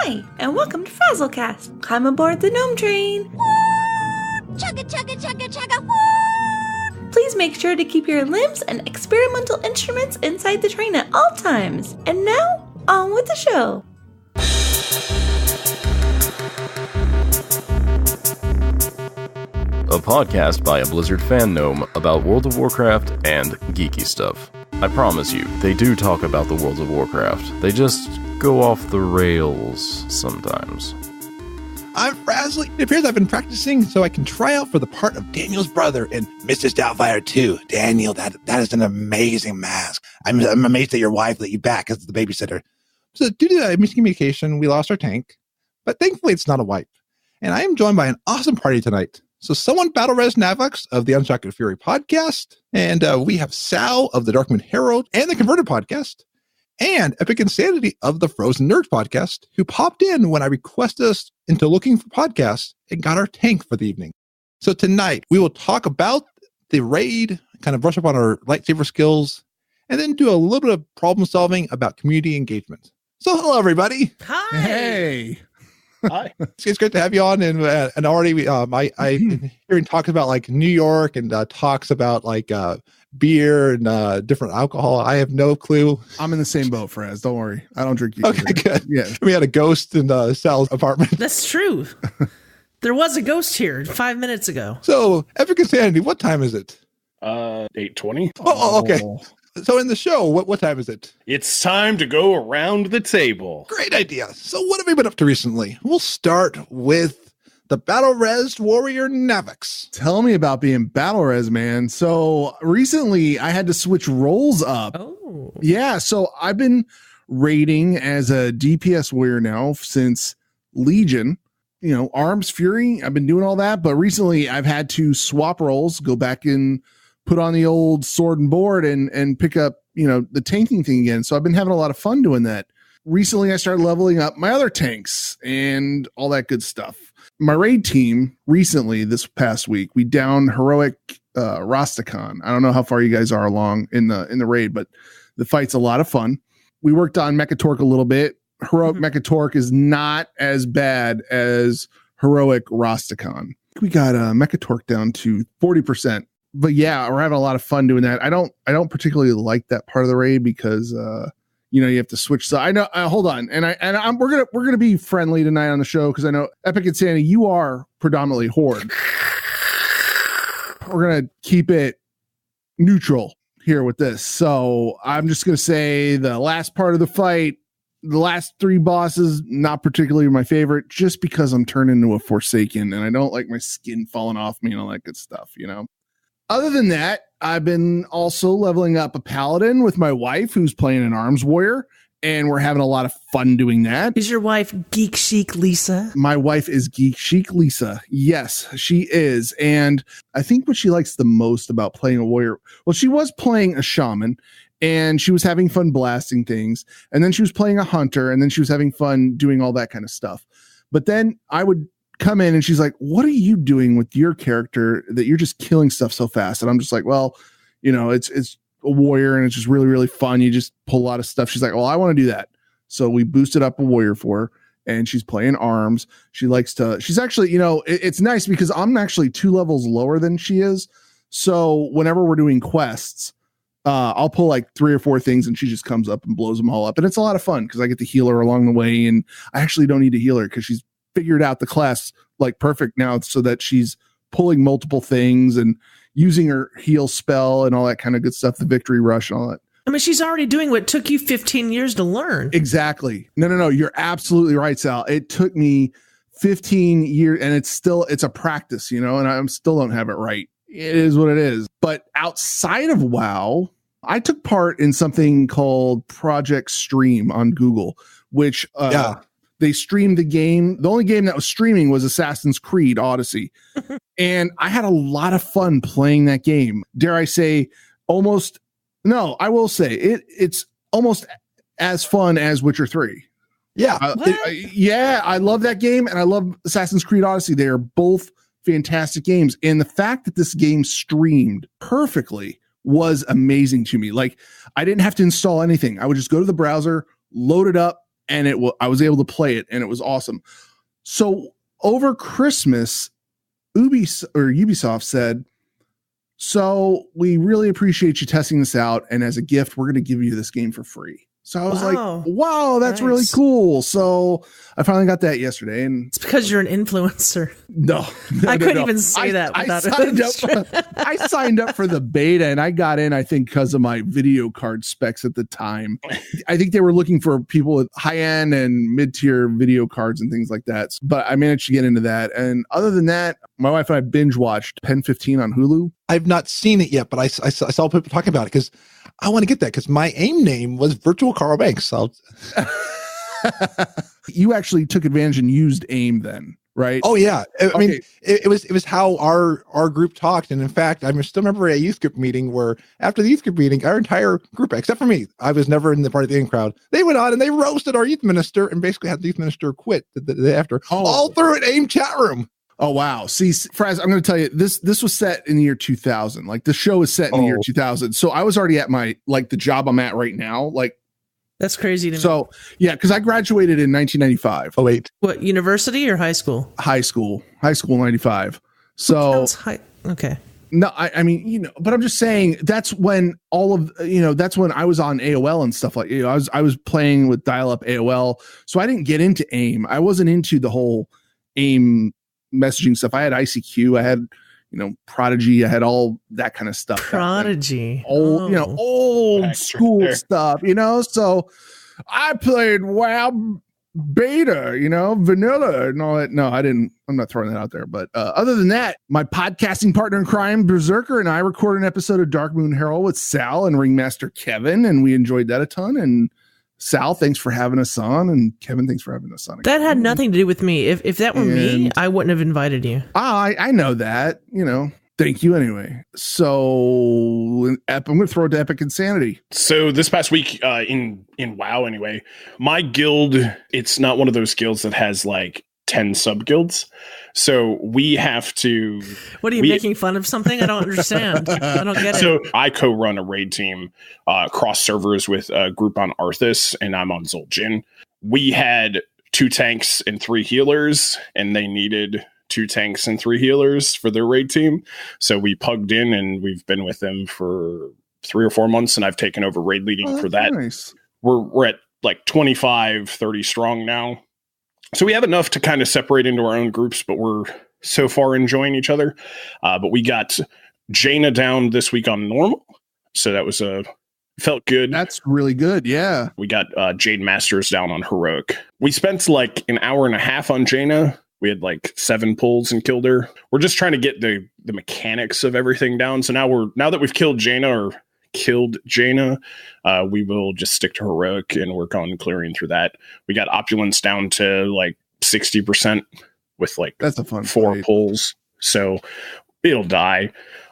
Hi, and welcome to FrazlCast. Climb aboard the gnome train. Chugga, chugga, chugga, chugga. Please make sure to keep your limbs and experimental instruments inside the train at all times. And now, on with the show. A podcast by a Blizzard fan gnome about World of Warcraft and geeky stuff. I promise you, they do talk about the World of Warcraft. They just go off the rails sometimes. I'm Frazzly. It appears I've been practicing so I can try out for the part of Daniel's brother in Mrs. Doubtfire 2. Daniel, that is an amazing mask. I'm amazed that your wife let you back as the babysitter. So due to miscommunication, we lost our tank, but thankfully it's not a wipe. And I am joined by an awesome party tonight. So someone Battle Res Navax of the Unshackled Fury podcast, and we have Sal of the Darkmoon Herald and the Converted podcast, and Epic Insanity of the Frozen Nerd podcast, who popped in when I requested us into looking for podcasts and got our tank for the evening. So tonight we will talk about the raid, kind of brush up on our lightsaber skills, and then do a little bit of problem solving about community engagement. So hello everybody. Hi. Hey. Hi. It's great to have you on, and already I've been hearing talks about like New York and talks about like beer and different alcohol. I have no clue. I'm in the same boat, Fraz. Don't worry. I don't drink either. Okay, good. Yeah. We had a ghost in Sal's apartment. That's true. There was a ghost here 5 minutes ago. So, Epic Insanity, what time is it? 8:20. Oh, okay. So in the show, what time is it? It's time to go around the table. Great idea. So what have we been up to recently? We'll start with the Battle Res Warrior Navax. Tell me about being Battle Res, man. So recently I had to switch roles up. Oh. Yeah, so I've been raiding as a DPS warrior now since Legion. You know, Arms, Fury, I've been doing all that. But recently I've had to swap roles, go back and put on the old sword and board and pick up, you know, the tanking thing again. So I've been having a lot of fun doing that. Recently, I started leveling up my other tanks and all that good stuff. My raid team recently, this past week, we downed heroic Rastakhan. I don't know how far you guys are along in the raid, but the fight's a lot of fun. We worked on Mechatork a little bit. Heroic Mechatork is not as bad as heroic Rastakhan. We got Mechatork down to 40%. But yeah, we're having a lot of fun doing that. I don't particularly like that part of the raid because you know, you have to switch. So I know. Hold on, we're gonna be friendly tonight on the show because I know Epic Insanity, you are predominantly Horde. We're gonna keep it neutral here with this. So I'm just gonna say the last part of the fight, the last three bosses, not particularly my favorite, just because I'm turned into a Forsaken and I don't like my skin falling off me and all that good stuff. You know. Other than that, I've been also leveling up a paladin with my wife who's playing an arms warrior, and we're having a lot of fun doing that. Is your wife Geek Chic Lisa? My wife is Geek Chic Lisa. Yes, she is. And I think what she likes the most about playing a warrior, well, she was playing a shaman and she was having fun blasting things. And then she was playing a hunter and then she was having fun doing all that kind of stuff. But then I would come in and she's like, what are you doing with your character that you're just killing stuff so fast? And I'm just like, well, you know, it's a warrior and it's just really, really fun. You just pull a lot of stuff. She's like, well, I want to do that. So we boosted up a warrior for her and she's playing arms. She's actually, you know, it's nice because I'm actually 2 levels lower than she is. So whenever we're doing quests, I'll pull like 3 or 4 things and she just comes up and blows them all up. And it's a lot of fun because I get to heal her along the way. And I actually don't need to heal her because she's figured out the class like perfect now so that she's pulling multiple things and using her heal spell and all that kind of good stuff, the victory rush and all that. I mean, she's already doing what took you 15 years to learn. Exactly. No. You're absolutely right, Sal. It took me 15 years and it's a practice, you know, and I still don't have it right. It is what it is. But outside of WoW, I took part in something called Project Stream on Google, which, they streamed the game. The only game that was streaming was Assassin's Creed Odyssey. And I had a lot of fun playing that game. Dare I say I will say it's almost as fun as Witcher 3. Yeah. I love that game and I love Assassin's Creed Odyssey. They are both fantastic games. And the fact that this game streamed perfectly was amazing to me. Like I didn't have to install anything. I would just go to the browser, load it up, and I was able to play it, and it was awesome. So over Christmas, Ubisoft said, so we really appreciate you testing this out, and as a gift, we're going to give you this game for free. So I was like, wow, that's really cool. So I finally got that yesterday. And it's because you're an influencer. No. I couldn't even say that without I signed up for the beta, and I got in, I think, because of my video card specs at the time. I think they were looking for people with high-end and mid-tier video cards and things like that. But I managed to get into that. And other than that, my wife and I binge-watched Pen 15 on Hulu. I've not seen it yet, but I saw people talking about it because I want to get that because my AIM name was Virtual Carl Banks. So you actually took advantage and used AIM then, right? Oh yeah. I mean, it was how our group talked. And in fact, I still remember a youth group meeting where after the youth group meeting, our entire group, except for me, I was never in the part of the AIM crowd. They went on and they roasted our youth minister and basically had the youth minister quit the day after, all through an AIM chat room. Oh, wow. See, Fraz, I'm going to tell you, this was set in the year 2000. Like, the show is set in the year 2000. So I was already at the job I'm at right now. Like, that's crazy to me. So, yeah, because I graduated in 1995. Oh, wait. What, university or high school? High school 95. So, okay. No, I mean, but I'm just saying that's when that's when I was on AOL and stuff like, I was playing with dial-up AOL. So I didn't get into AIM. I wasn't into the whole AIM messaging stuff. I had ICQ, I had Prodigy, I had all that kind of stuff. Prodigy, old school stuff. So I played WoW beta, vanilla and all that. No, I didn't. I'm not throwing that out there. But other than that, my podcasting partner in crime, Berserker, and I recorded an episode of Dark Moon Herald with Sal and Ringmaster Kevin, and we enjoyed that a ton. And Sal, thanks for having us on, and Kevin, thanks for having us on. That had nothing to do with me. If that were me, I wouldn't have invited you. I know that. Thank you anyway. So I'm going to throw it to Epic Insanity. So this past week in WoW anyway, my guild, it's not one of those guilds that has like 10 sub guilds. So we have to. What are you making fun of something? I don't understand. I don't get it. So I co-run a raid team cross servers with a group on Arthas, and I'm on Zul'jin. We had 2 tanks and 3 healers, and they needed 2 tanks and 3 healers for their raid team. So we plugged in, and we've been with them for 3 or 4 months, and I've taken over raid leading for that. Nice. We're at like 25, 30 strong now. So we have enough to kind of separate into our own groups, but we're so far enjoying each other. But we got Jaina down this week on normal. So that was felt good. That's really good. Yeah. We got Jade Masters down on heroic. We spent like an hour and a half on Jaina. We had like 7 pulls and killed her. We're just trying to get the mechanics of everything down. So now that we've killed Jaina, we will just stick to heroic and work on clearing through that. We got opulence down to like 60% with like that's a fun 4 fight. pulls. So it'll die.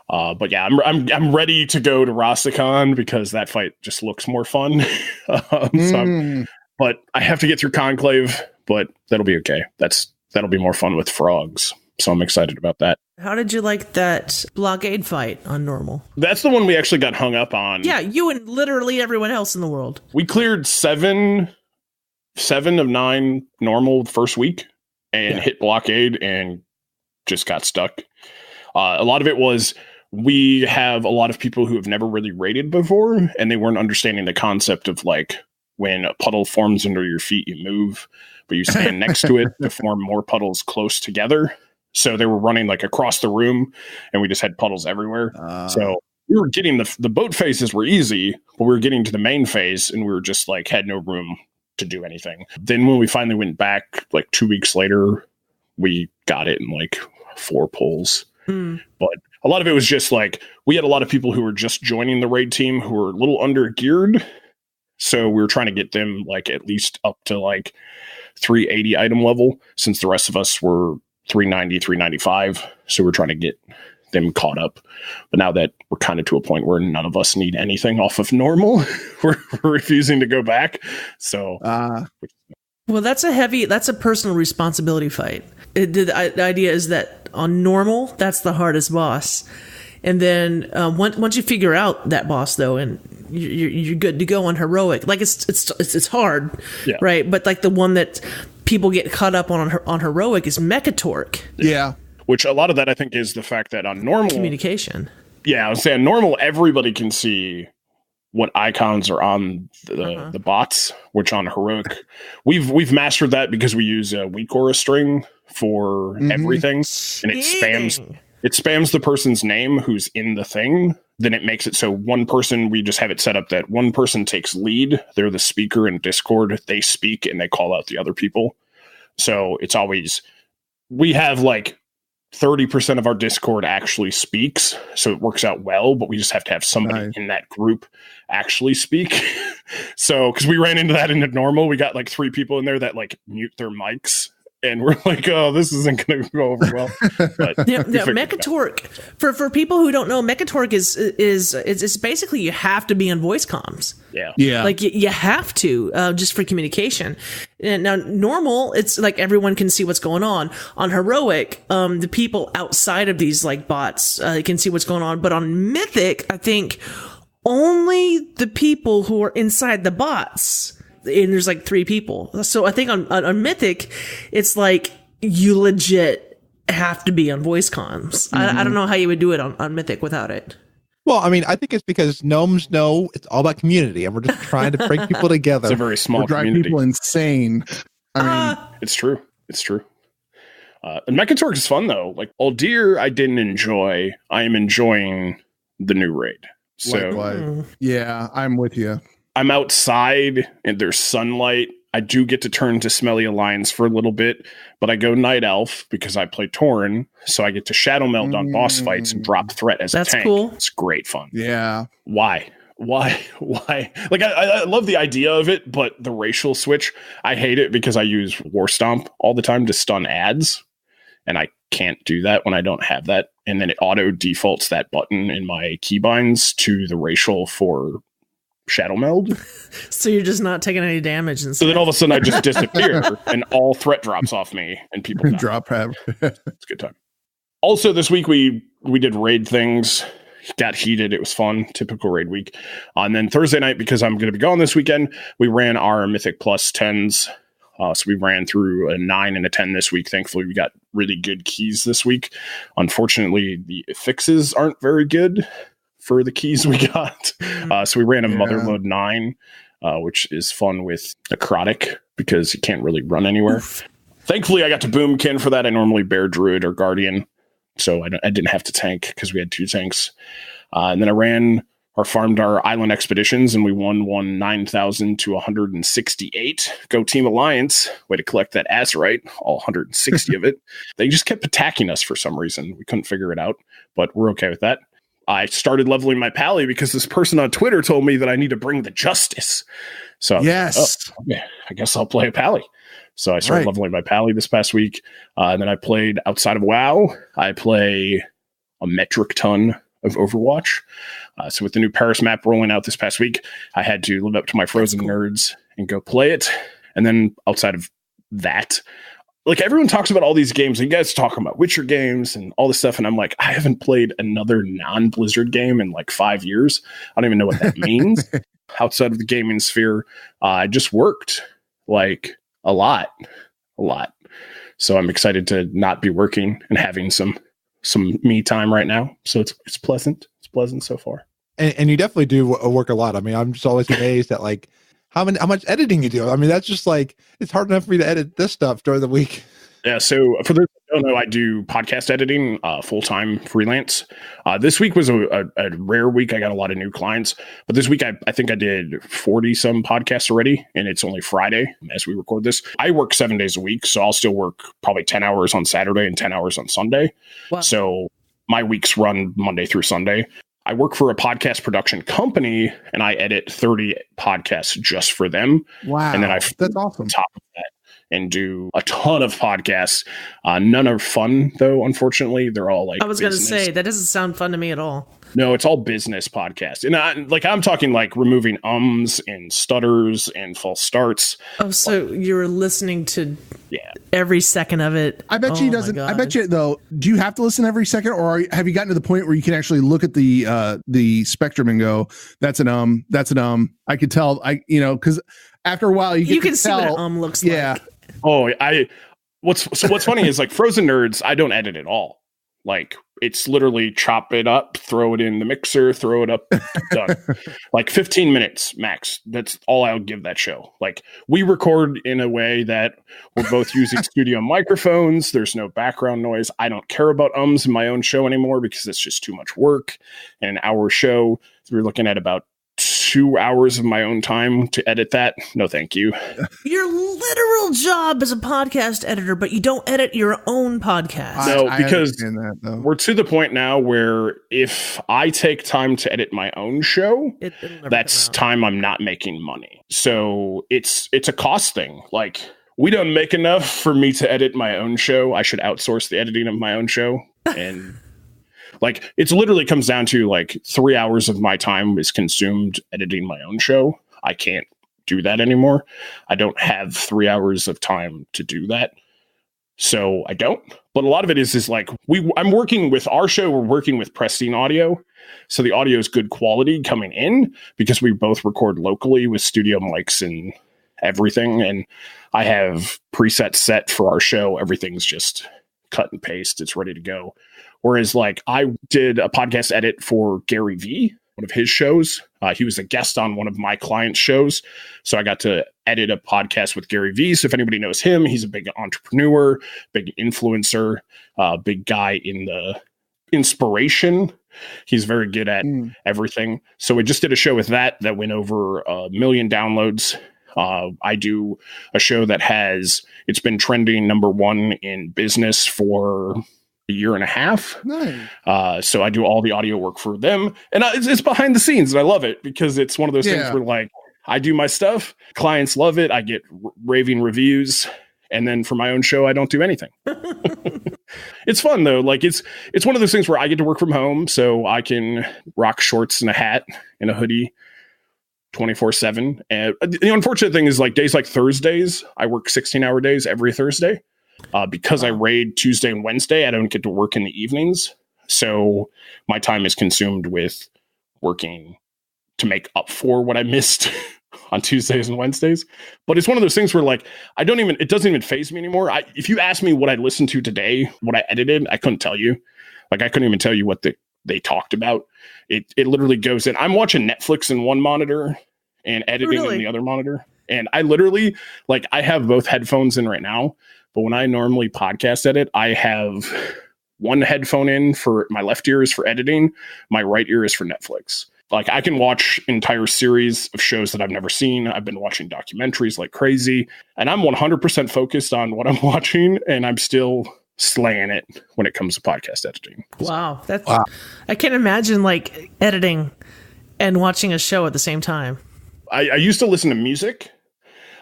But yeah, I'm ready to go to Rastakhan because that fight just looks more fun. But I have to get through Conclave, but that'll be okay. That'll be more fun with frogs. So I'm excited about that. How did you like that blockade fight on normal? That's the one we actually got hung up on. Yeah, you and literally everyone else in the world. We cleared 7 of 9 normal first week and hit blockade and just got stuck. A lot of it was we have a lot of people who have never really raided before, and they weren't understanding the concept of like when a puddle forms under your feet, you move, but you stand next to it to form more puddles close together. So they were running like across the room, and we just had puddles everywhere. So we were getting the boat phases were easy, but we were getting to the main phase, and we were just like had no room to do anything. Then when we finally went back, like 2 weeks later, we got it in like 4 pulls. But a lot of it was just like we had a lot of people who were just joining the raid team who were a little under geared. So we were trying to get them like at least up to like 380 item level, since the rest of us were 390, 395. So we're trying to get them caught up. But now that we're kind of to a point where none of us need anything off of normal, we're refusing to go back. So, well, that's a personal responsibility fight. The idea is that on normal, that's the hardest boss. And then once you figure out that boss, though, and you're good to go on heroic. Like it's hard, Yeah. right? But like the one that people get caught up on heroic is Mechatork. Yeah. Which a lot of that I think is the fact that on normal Communication. Yeah, I was saying normal, everybody can see what icons are on the bots, which on heroic, we've mastered that because we use a WeCora string for everything, and it spams the person's name who's in the thing. Then it makes it so one person, we just have it set up that one person takes lead. They're the speaker in Discord. They speak and they call out the other people. So it's always, we have like 30% of our Discord actually speaks, so it works out well, but we just have to have somebody in that group actually speak. So, because we ran into that in the normal, we got like 3 people in there that like mute their mics, and we're like, oh, this isn't going to go over well. But Mechatork, for people who don't know, Mechatork is basically you have to be on voice comms. Yeah. Like you have to, just for communication. And now normal, it's like everyone can see what's going on. On heroic, the people outside of these like bots can see what's going on. But on mythic, I think only the people who are inside the bots. And there's like 3 people. So I think on mythic, it's like you legit have to be on voice comms. I don't know how you would do it on mythic without it. Well, I mean, I think it's because gnomes know it's all about community, and we're just trying to bring people together. It's a very small drive community. people insane. I mean, It's true. And Mechatork is fun though. Like Aldir, I didn't enjoy. I am enjoying the new raid. So yeah, I'm with you. I'm outside and there's sunlight. I do get to turn to Smelly Alliance for a little bit, but I go Night Elf because I play Tauren, so I get to Shadow Meld on boss fights and drop threat as a tank. That's cool. It's great fun. Yeah. Why? Like, I love the idea of it, but the racial switch, I hate it because I use War Stomp all the time to stun ads, and I can't do that when I don't have that. And then it auto defaults that button in my keybinds to the racial for Shadow Meld. So you're just not taking any damage. And so then all of a sudden I just disappear and all threat drops off me and people die. Drop have. It's a good time. Also this week we did raid things. Got heated. It was fun. Typical raid week. And then Thursday night, because I'm going to be gone this weekend, we ran our Mythic Plus 10s. So we ran through a 9 and a 10 this week. Thankfully, we got really good keys this week. Unfortunately, the fixes aren't very good for the keys we got. So we ran a Motherload 9, which is fun with Necrotic because you can't really run anywhere. Thankfully, I got to Boomkin for that. I normally bear Druid or Guardian, so I didn't have to tank because we had 2 tanks. And then I farmed our Island Expeditions, and we won 9,000 to 168. Go Team Alliance. Way to collect that Azerite, all 160 of it. They just kept attacking us for some reason. We couldn't figure it out, but we're okay with that. I started leveling my Pally because this person on Twitter told me that I need to bring the Justice. So yes, I guess I'll play a Pally. So I started leveling my Pally this past week. And then I played outside of WoW. I play a metric ton of Overwatch. So with the new Paris map rolling out this past week, I had to live up to my Frozen nerds and go play it. And then outside of that, like everyone talks about all these games, and you guys talking about Witcher games and all this stuff, and I'm like, I haven't played another non-Blizzard game in like 5 years. I don't even know what that means. Outside of the gaming sphere, I just worked like a lot. So I'm excited to not be working and having some me time right now. So it's pleasant. It's pleasant so far. And you definitely do work a lot. I mean, I'm just always amazed at like how much editing you do. I mean, that's just like, it's hard enough for me to edit this stuff during the week. Yeah. So for those who don't know, I do podcast editing, full-time freelance. This week was a rare week. I got a lot of new clients, but this week I think I did 40 some podcasts already, and it's only Friday as we record this. I work 7 days a week, so I'll still work probably 10 hours on Saturday and 10 hours on Sunday. Wow. So my weeks run Monday through Sunday. I work for a podcast production company, and I edit 30 podcasts just for them. Wow. And then that's awesome. On top of that, and do a ton of podcasts. None are fun, though, unfortunately. They're all like I was going to say, that doesn't sound fun to me at all. No, it's all business podcasts. And I'm talking like removing ums and stutters and false starts. Oh, so you're listening to every second of it. I bet you he doesn't. I bet you, though, do you have to listen every second, or have you gotten to the point where you can actually look at the spectrum and go, that's an that's an I could tell, because after a while you can see tell, what an looks like. Oh, what's funny is like Frozen Nerds, I don't edit at all. Like, it's literally chop it up, throw it in the mixer, throw it up, done. Like 15 minutes max. That's all I'll give that show. Like, we record in a way that we're both using studio microphones. There's no background noise. I don't care about ums in my own show anymore because it's just too much work. And an hour show, we're looking at about 2 hours of my own time to edit that. No, thank you. Your literal job as a podcast editor, but you don't edit your own podcast. No, because we're to the point now where if I take time to edit my own show, that's time I'm not making money. So it's a cost thing. Like, we don't make enough for me to edit my own show. I should outsource the editing of my own show. And like, it's literally comes down to like 3 hours of my time is consumed editing my own show. I can't do that anymore. I don't have 3 hours of time to do that. So I don't. But a lot of it is like I'm working with our show. We're working with Pristine Audio. So the audio is good quality coming in because we both record locally with studio mics and everything. And I have presets set for our show. Everything's just cut and paste. It's ready to go. Whereas, like, I did a podcast edit for Gary Vee, one of his shows. He was a guest on one of my clients' shows. So I got to edit a podcast with Gary Vee. So if anybody knows him, he's a big entrepreneur, big influencer, big guy in the inspiration. He's very good at everything. So we just did a show with that went over 1 million downloads. I do a show that it's been trending #1 in business for a year and a half. Nice. So I do all the audio work for them, and it's behind the scenes, and I love it because it's one of those things where, like, I do my stuff, clients love it, I get raving reviews, and then for my own show, I don't do anything. It's fun though. Like, it's one of those things where I get to work from home, so I can rock shorts and a hat and a hoodie 24/7. And the unfortunate thing is, like, days like Thursdays, I work 16-hour days every Thursday. Because I raid Tuesday and Wednesday, I don't get to work in the evenings. So my time is consumed with working to make up for what I missed on Tuesdays and Wednesdays. But it's one of those things where, like, it doesn't even faze me anymore. If you ask me what I listened to today, what I edited, I couldn't tell you. Like, I couldn't even tell you what they talked about. It literally goes in. I'm watching Netflix in one monitor and editing in the other monitor. And I literally, like, I have both headphones in right now. But when I normally podcast edit, I have one headphone in for my left ear is for editing. My right ear is for Netflix. Like, I can watch entire series of shows that I've never seen. I've been watching documentaries like crazy, and I'm 100% focused on what I'm watching, and I'm still slaying it when it comes to podcast editing. Wow. I can't imagine, like, editing and watching a show at the same time. I used to listen to music.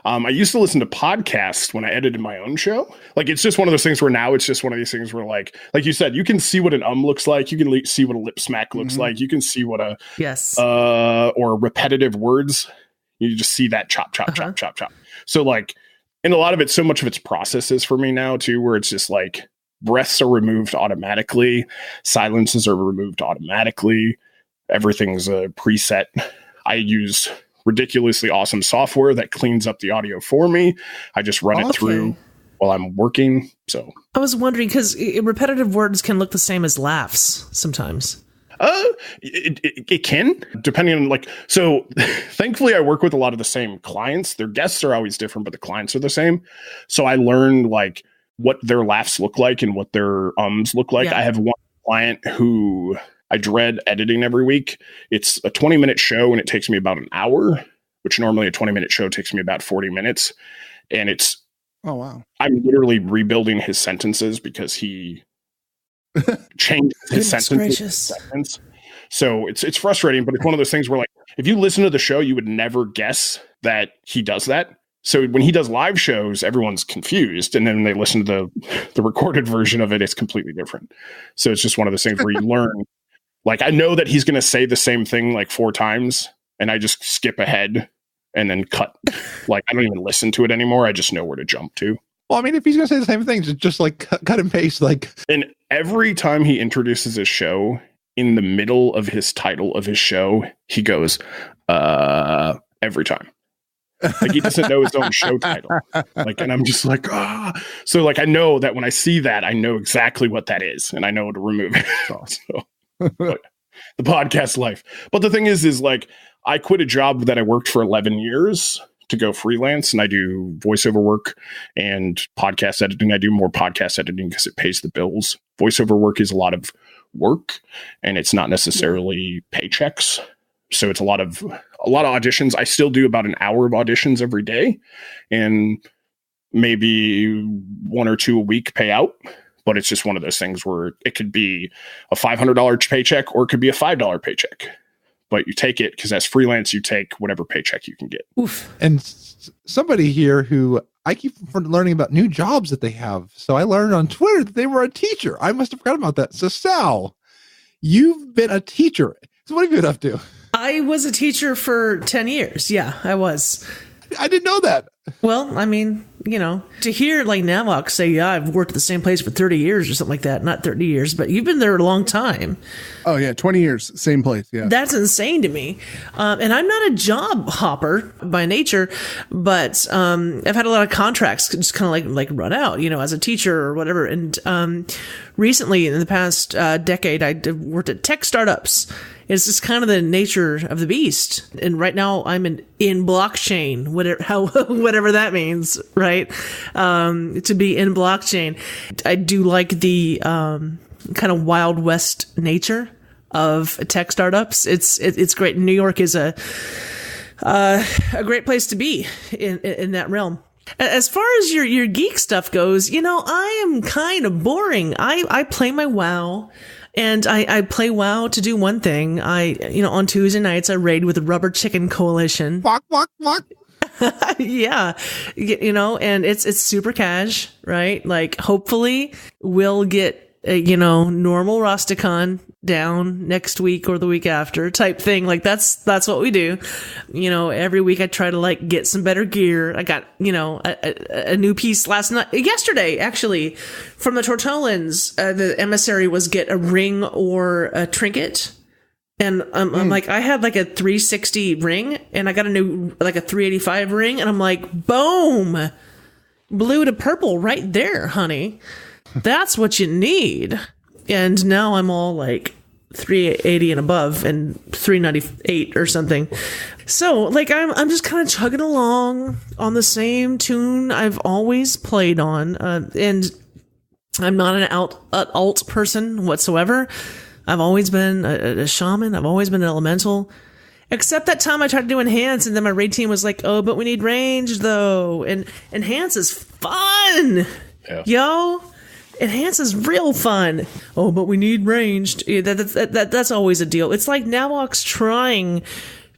I used to listen to podcasts when I edited my own show. Like, it's just one of those things where now it's just one of these things where, like you said, you can see what an looks like. You can see what a lip smack looks like. You can see what or repetitive words. You just see that chop. So, like, and a lot of it, so much of it's processes for me now too, where it's just like breaths are removed automatically. Silences are removed automatically. Everything's a preset. I use ridiculously awesome software that cleans up the audio for me. I just run it through while I'm working. So I was wondering, because repetitive words can look the same as laughs sometimes. It can, depending on, like, so thankfully I work with a lot of the same clients. Their guests are always different, but the clients are the same. So I learned, like, what their laughs look like and what their ums look like. I have one client who I dread editing every week. It's a 20-minute show and it takes me about an hour, which normally a 20-minute show takes me about 40 minutes. And it's, oh, wow. I'm literally rebuilding his sentences because he changed his sentence. So it's frustrating, but it's one of those things where, like, if you listen to the show, you would never guess that he does that. So when he does live shows, everyone's confused. And then when they listen to the recorded version of it, it's completely different. So it's just one of those things where you learn, like, I know that he's going to say the same thing like 4 times and I just skip ahead and then cut. Like, I don't even listen to it anymore. I just know where to jump to. Well, I mean, if he's going to say the same thing, just like cut and paste, like. And every time he introduces his show, in the middle of his title of his show, he goes, every time. Like, he doesn't know his own show title. Like, and I'm just like, So, like, I know that when I see that, I know exactly what that is, and I know to remove it. So, the podcast life. But the thing is like, I quit a job that I worked for 11 years to go freelance, and I do voiceover work and podcast editing. I do more podcast editing because it pays the bills. Voiceover work is a lot of work, and it's not necessarily paychecks. So it's a lot of auditions. I still do about an hour of auditions every day, and maybe 1 or 2 a week pay out. But it's just one of those things where it could be a $500 paycheck or it could be a $5 paycheck. But you take it because as freelance, you take whatever paycheck you can get. Oof. And somebody here who I keep learning about new jobs that they have. So I learned on Twitter that they were a teacher. I must have forgotten about that. So Sal, you've been a teacher. So what have you been up to? I was a teacher for 10 years. Yeah, I was. I didn't know that. Well, I mean, you know, to hear like Navox say, yeah, I've worked at the same place for 30 years or something like that. Not 30 years, but you've been there a long time. Oh, yeah. 20 years. Same place. Yeah. That's insane to me. And I'm not a job hopper by nature, but I've had a lot of contracts just kind of like run out, you know, as a teacher or whatever. And recently, in the past decade, I worked at tech startups. It's just kind of the nature of the beast. And right now I'm in blockchain, whatever that means, right? To be in blockchain. I do like the kind of Wild West nature of tech startups. It's great. New York is a great place to be in that realm. As far as your geek stuff goes, you know, I am kind of boring. I play my WoW. And I play WoW to do one thing. On Tuesday nights, I raid with the Rubber Chicken Coalition. Walk. Yeah. You know, and it's super cash, right? Like, hopefully we'll get, normal Rusticon down next week or the week after type thing. Like, that's what we do. You know, every week I try to like get some better gear. I got, a new piece yesterday, actually, from the Tortolans. The emissary was get a ring or a trinket. And I'm like, I had like a 360 ring and I got a new, like a 385 ring. And I'm like, boom, blue to purple right there, honey. That's what you need. And now I'm all like 380 and above and 398 or something. So like I'm just kind of chugging along on the same tune I've always played on. And I'm not an alt person whatsoever. I've always been a shaman. I've always been an elemental. Except that time I tried to do enhance, and then my raid team was like, "Oh, but we need range though." And enhance is fun, yo. Enhance is real fun. Oh, but we need ranged. That's always a deal. It's like Navox trying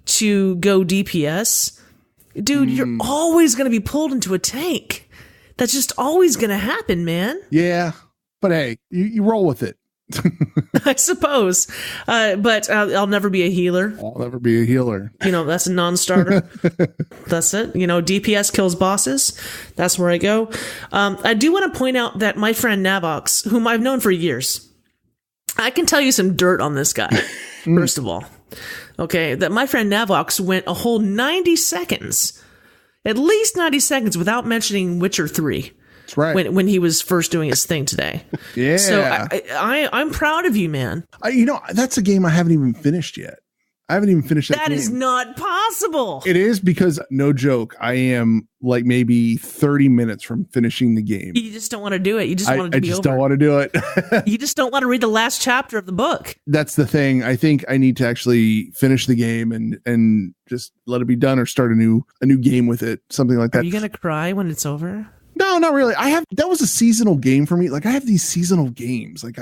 to go DPS. Dude, you're always going to be pulled into a tank. That's just always going to happen, man. Yeah, but hey, you roll with it. I suppose. But I'll never be a healer. I'll never be a healer. That's a non-starter. That's it. DPS kills bosses. That's where I go. I do want to point out that my friend Navox, whom I've known for years, I can tell you some dirt on this guy, first of all. Okay, that my friend Navox went a whole 90 seconds, at least 90 seconds, without mentioning Witcher 3. That's right. When he was first doing his thing today. Yeah. So I'm proud of you, man. That's a game I haven't even finished yet. I haven't even finished that game. That is not possible. It is because, no joke, I am like maybe 30 minutes from finishing the game. You just don't want to do it. You just want it to be over. I just don't want to do it. You just don't want to read the last chapter of the book. That's the thing. I think I need to actually finish the game and just let it be done or start a new game with it. Something like that. Are you going to cry when it's over? No, not really. That was a seasonal game for me. Like, I have these seasonal games. Like,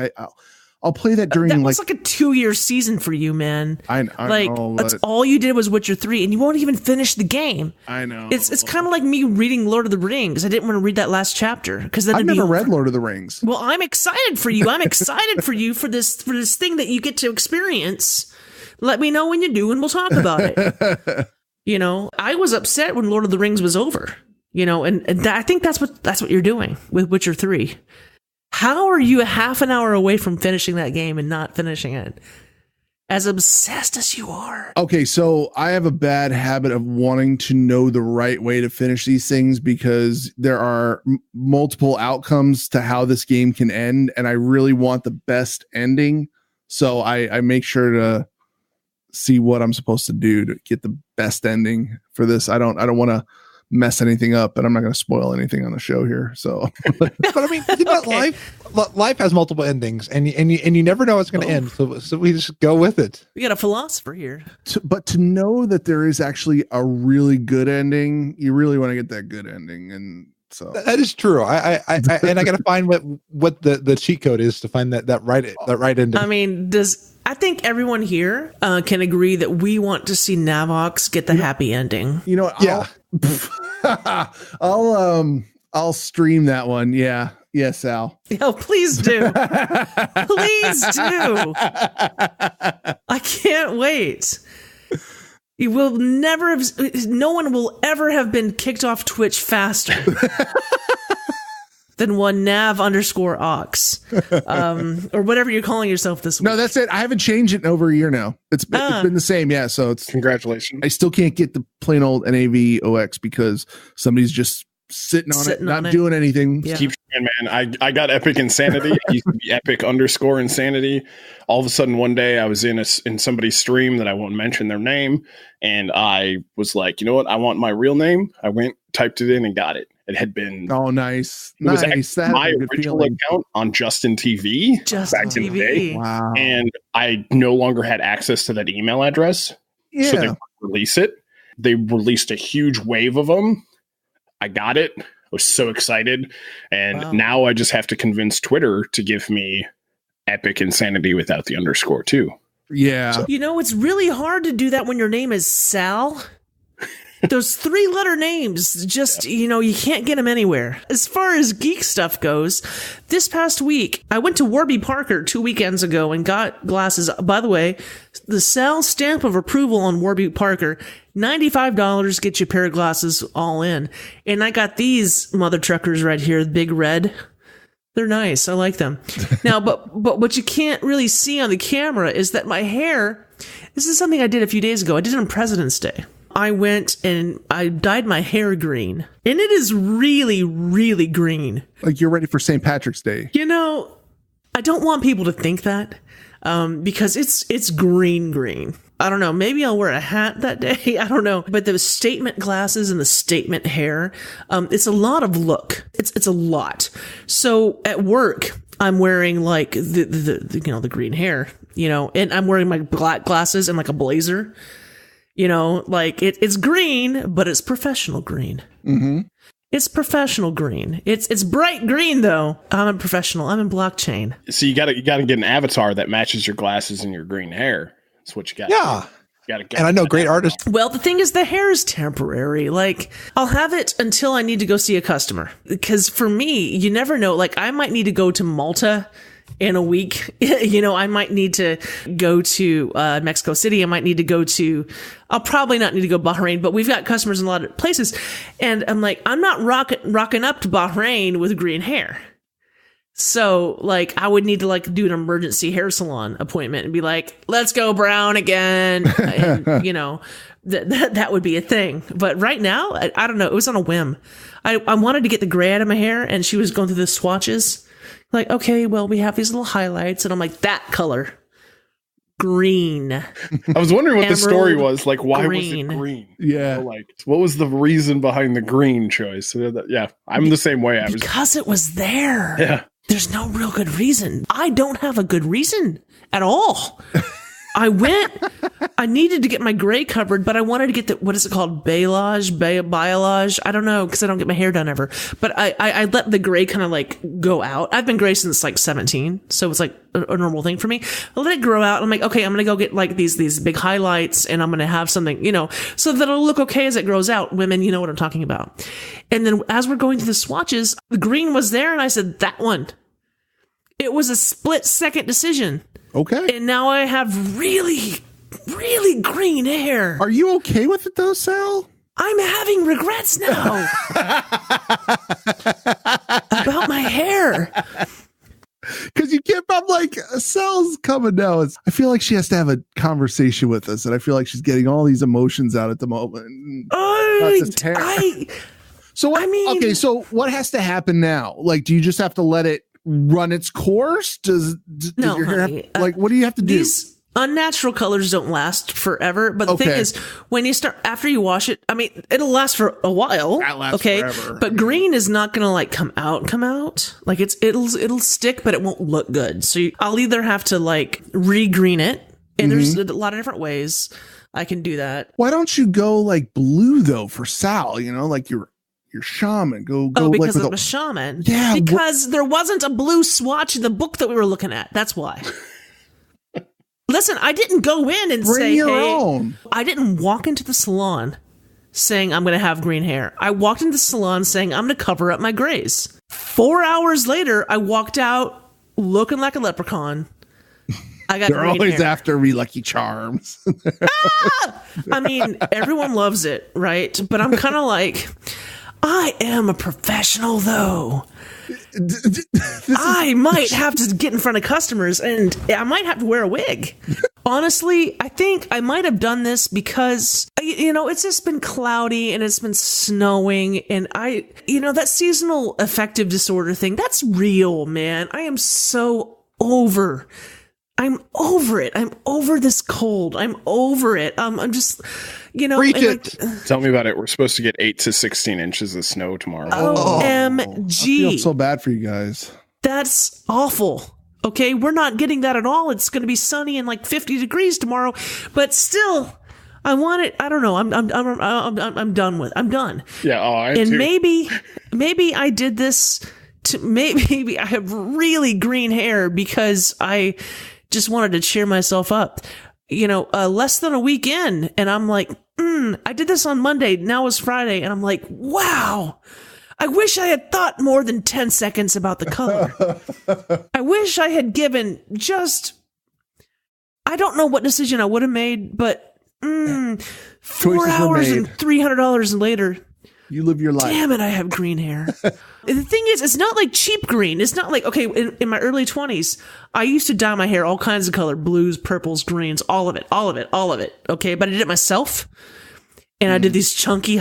I'll I'll play that during that was like a 2-year season for you, man. I know, that's all you did was Witcher 3, and you won't even finish the game. I know. It's kind of like me reading Lord of the Rings. I didn't want to read that last chapter because I've never read Lord of the Rings. Well, I'm excited for you. I'm excited for you for this thing that you get to experience. Let me know when you do, and we'll talk about it. You know, I was upset when Lord of the Rings was over. You know, and I think that's what you're doing with Witcher 3. How are you a half an hour away from finishing that game and not finishing it? As obsessed as you are. Okay, so I have a bad habit of wanting to know the right way to finish these things because there are multiple outcomes to how this game can end, and I really want the best ending. So I make sure to see what I'm supposed to do to get the best ending for this. I don't want to mess anything up, and I'm not going to spoil anything on the show here. So, but I mean, you know, life has multiple endings, and you never know it's going to end. So we just go with it. We got a philosopher here. But to know that there is actually a really good ending, you really want to get that good ending, and so that is true. I and I got to find what the cheat code is to find that right ending. I mean, I think everyone here can agree that we want to see Navox get the happy ending. You know, yeah. I'll stream that one. Yeah. Yes, Al. Oh, please do. Please do. I can't wait. You will never have, no one will ever have been kicked off Twitch faster than one Nav_Ox, or whatever you're calling yourself this week. No, that's it. I haven't changed it in over a year now. It's been the same. Yeah. So it's congratulations. I still can't get the plain old NAVOX because somebody's just sitting on it, doing anything. Yeah. Keep trying, man. I got Epic Insanity. It used to be Epic_Insanity. All of a sudden, one day I was in somebody's stream that I won't mention their name, and I was like, you know what? I want my real name. I went, typed it in, and got it. It had been nice. It was my original account on Justin TV back in the day. Wow. And I no longer had access to that email address. Yeah. So they release it. They released a huge wave of them. I got it. I was so excited. And now I just have to convince Twitter to give me Epic Insanity without the underscore too. Yeah. So, you know, it's really hard to do that when your name is Sal. Those 3-letter names, just, you know, you can't get them anywhere. As far as geek stuff goes, this past week, I went to Warby Parker 2 weekends ago and got glasses. By the way, the Sal stamp of approval on Warby Parker, $95, get you a pair of glasses all in. And I got these mother truckers right here, the big red. They're nice. I like them. Now, but what you can't really see on the camera is that my hair, this is something I did a few days ago. I did it on President's Day. I went and I dyed my hair green, and it is really, really green. Like you're ready for St. Patrick's Day. You know, I don't want people to think that, because it's green. I don't know. Maybe I'll wear a hat that day. I don't know. But the statement glasses and the statement hair, it's a lot of look. It's a lot. So at work, I'm wearing like the green hair, you know, and I'm wearing my black glasses and like a blazer. You know, like it's green, but it's professional green. Mm-hmm. It's professional green. It's bright green though. I'm a professional. I'm in blockchain. So you gotta get an avatar that matches your glasses and your green hair. That's what you got. Yeah. And I know great artists. Well, the thing is, the hair is temporary. Like, I'll have it until I need to go see a customer. Because for me, you never know. Like, I might need to go to Malta in a week. You know, I might need to go to Mexico City. I might need to go to, I'll probably not need to go Bahrain, but we've got customers in a lot of places. And I'm like, I'm not rocking up to Bahrain with green hair. So, like, I would need to, like, do an emergency hair salon appointment and be like, let's go brown again. And, you know, that would be a thing. But right now, I don't know. It was on a whim. I wanted to get the gray out of my hair, and she was going through the swatches. Like, okay, well, we have these little highlights. And I'm like, that color. Green. I was wondering what the story was. Like, why was it green? Yeah. You know, like, what was the reason behind the green choice? Yeah, I'm the same way. Because it was there. Yeah. There's no real good reason. I don't have a good reason at all. I needed to get my gray covered, but I wanted to get the, what is it called? Balayage? I don't know, because I don't get my hair done ever. But I let the gray kind of like go out. I've been gray since like 17, so it's like a normal thing for me. I let it grow out. I'm like, okay, I'm going to go get like these big highlights, and I'm going to have something, so that it'll look okay as it grows out. Women, you know what I'm talking about. And then as we're going through the swatches, the green was there, and I said, that one. It was a split-second decision. Okay. And now I have really, really green hair. Are you okay with it though, Sal? I'm having regrets now about my hair. Because you can't, I'm like, Sal's coming now. I feel like she has to have a conversation with us, and I feel like she's getting all these emotions out at the moment. So what has to happen now? Like, do you just have to let it run its course? Does your hair have, what do you have to do? These unnatural colors don't last forever, but the thing is, when you start, after you wash it, I mean, it'll last for a while. That lasts forever. But green is not gonna like come out. Like it'll stick, but it won't look good. So I'll either have to like re-green it, and there's a lot of different ways I can do that. Why don't you go like blue though for Sal? Like your shaman. Go because like I'm a shaman. Yeah. Because there wasn't a blue swatch in the book that we were looking at. That's why. Listen, I didn't go in and Bring say, your hey, own. I didn't walk into the salon saying I'm going to have green hair. I walked into the salon saying I'm going to cover up my grays. 4 hours later, I walked out looking like a leprechaun. I got They're green always hair. after me, Lucky Charms. I mean, everyone loves it, right? But I'm kind of like, I am a professional, though. I might have to get in front of customers, and I might have to wear a wig. Honestly, I think I might have done this because, it's just been cloudy and it's been snowing, and that seasonal affective disorder thing, that's real, man. I am so over. I'm over it. I'm over this cold. I'm over it. I'm just, Preach it. Tell me about it. We're supposed to get 8 to 16 inches of snow tomorrow. OMG. I feel so bad for you guys. That's awful. Okay, we're not getting that at all. It's going to be sunny and like 50 degrees tomorrow, but still, I want it. I don't know. I'm done with. I'm done. Yeah. Oh, I am and too. maybe I did this to maybe I have really green hair because I just wanted to cheer myself up. Less than a week in, and I'm like, I did this on Monday. Now it's Friday, and I'm like, wow. I wish I had thought more than 10 seconds about the color. I wish I had given I don't know what decision I would have made, but 4 hours and $300 later, you live your life. Damn it, I have green hair. The thing is, it's not like cheap green. It's not like, okay, in my early 20s, I used to dye my hair all kinds of color, blues, purples, greens, all of it. Okay, but I did it myself. And I did these chunky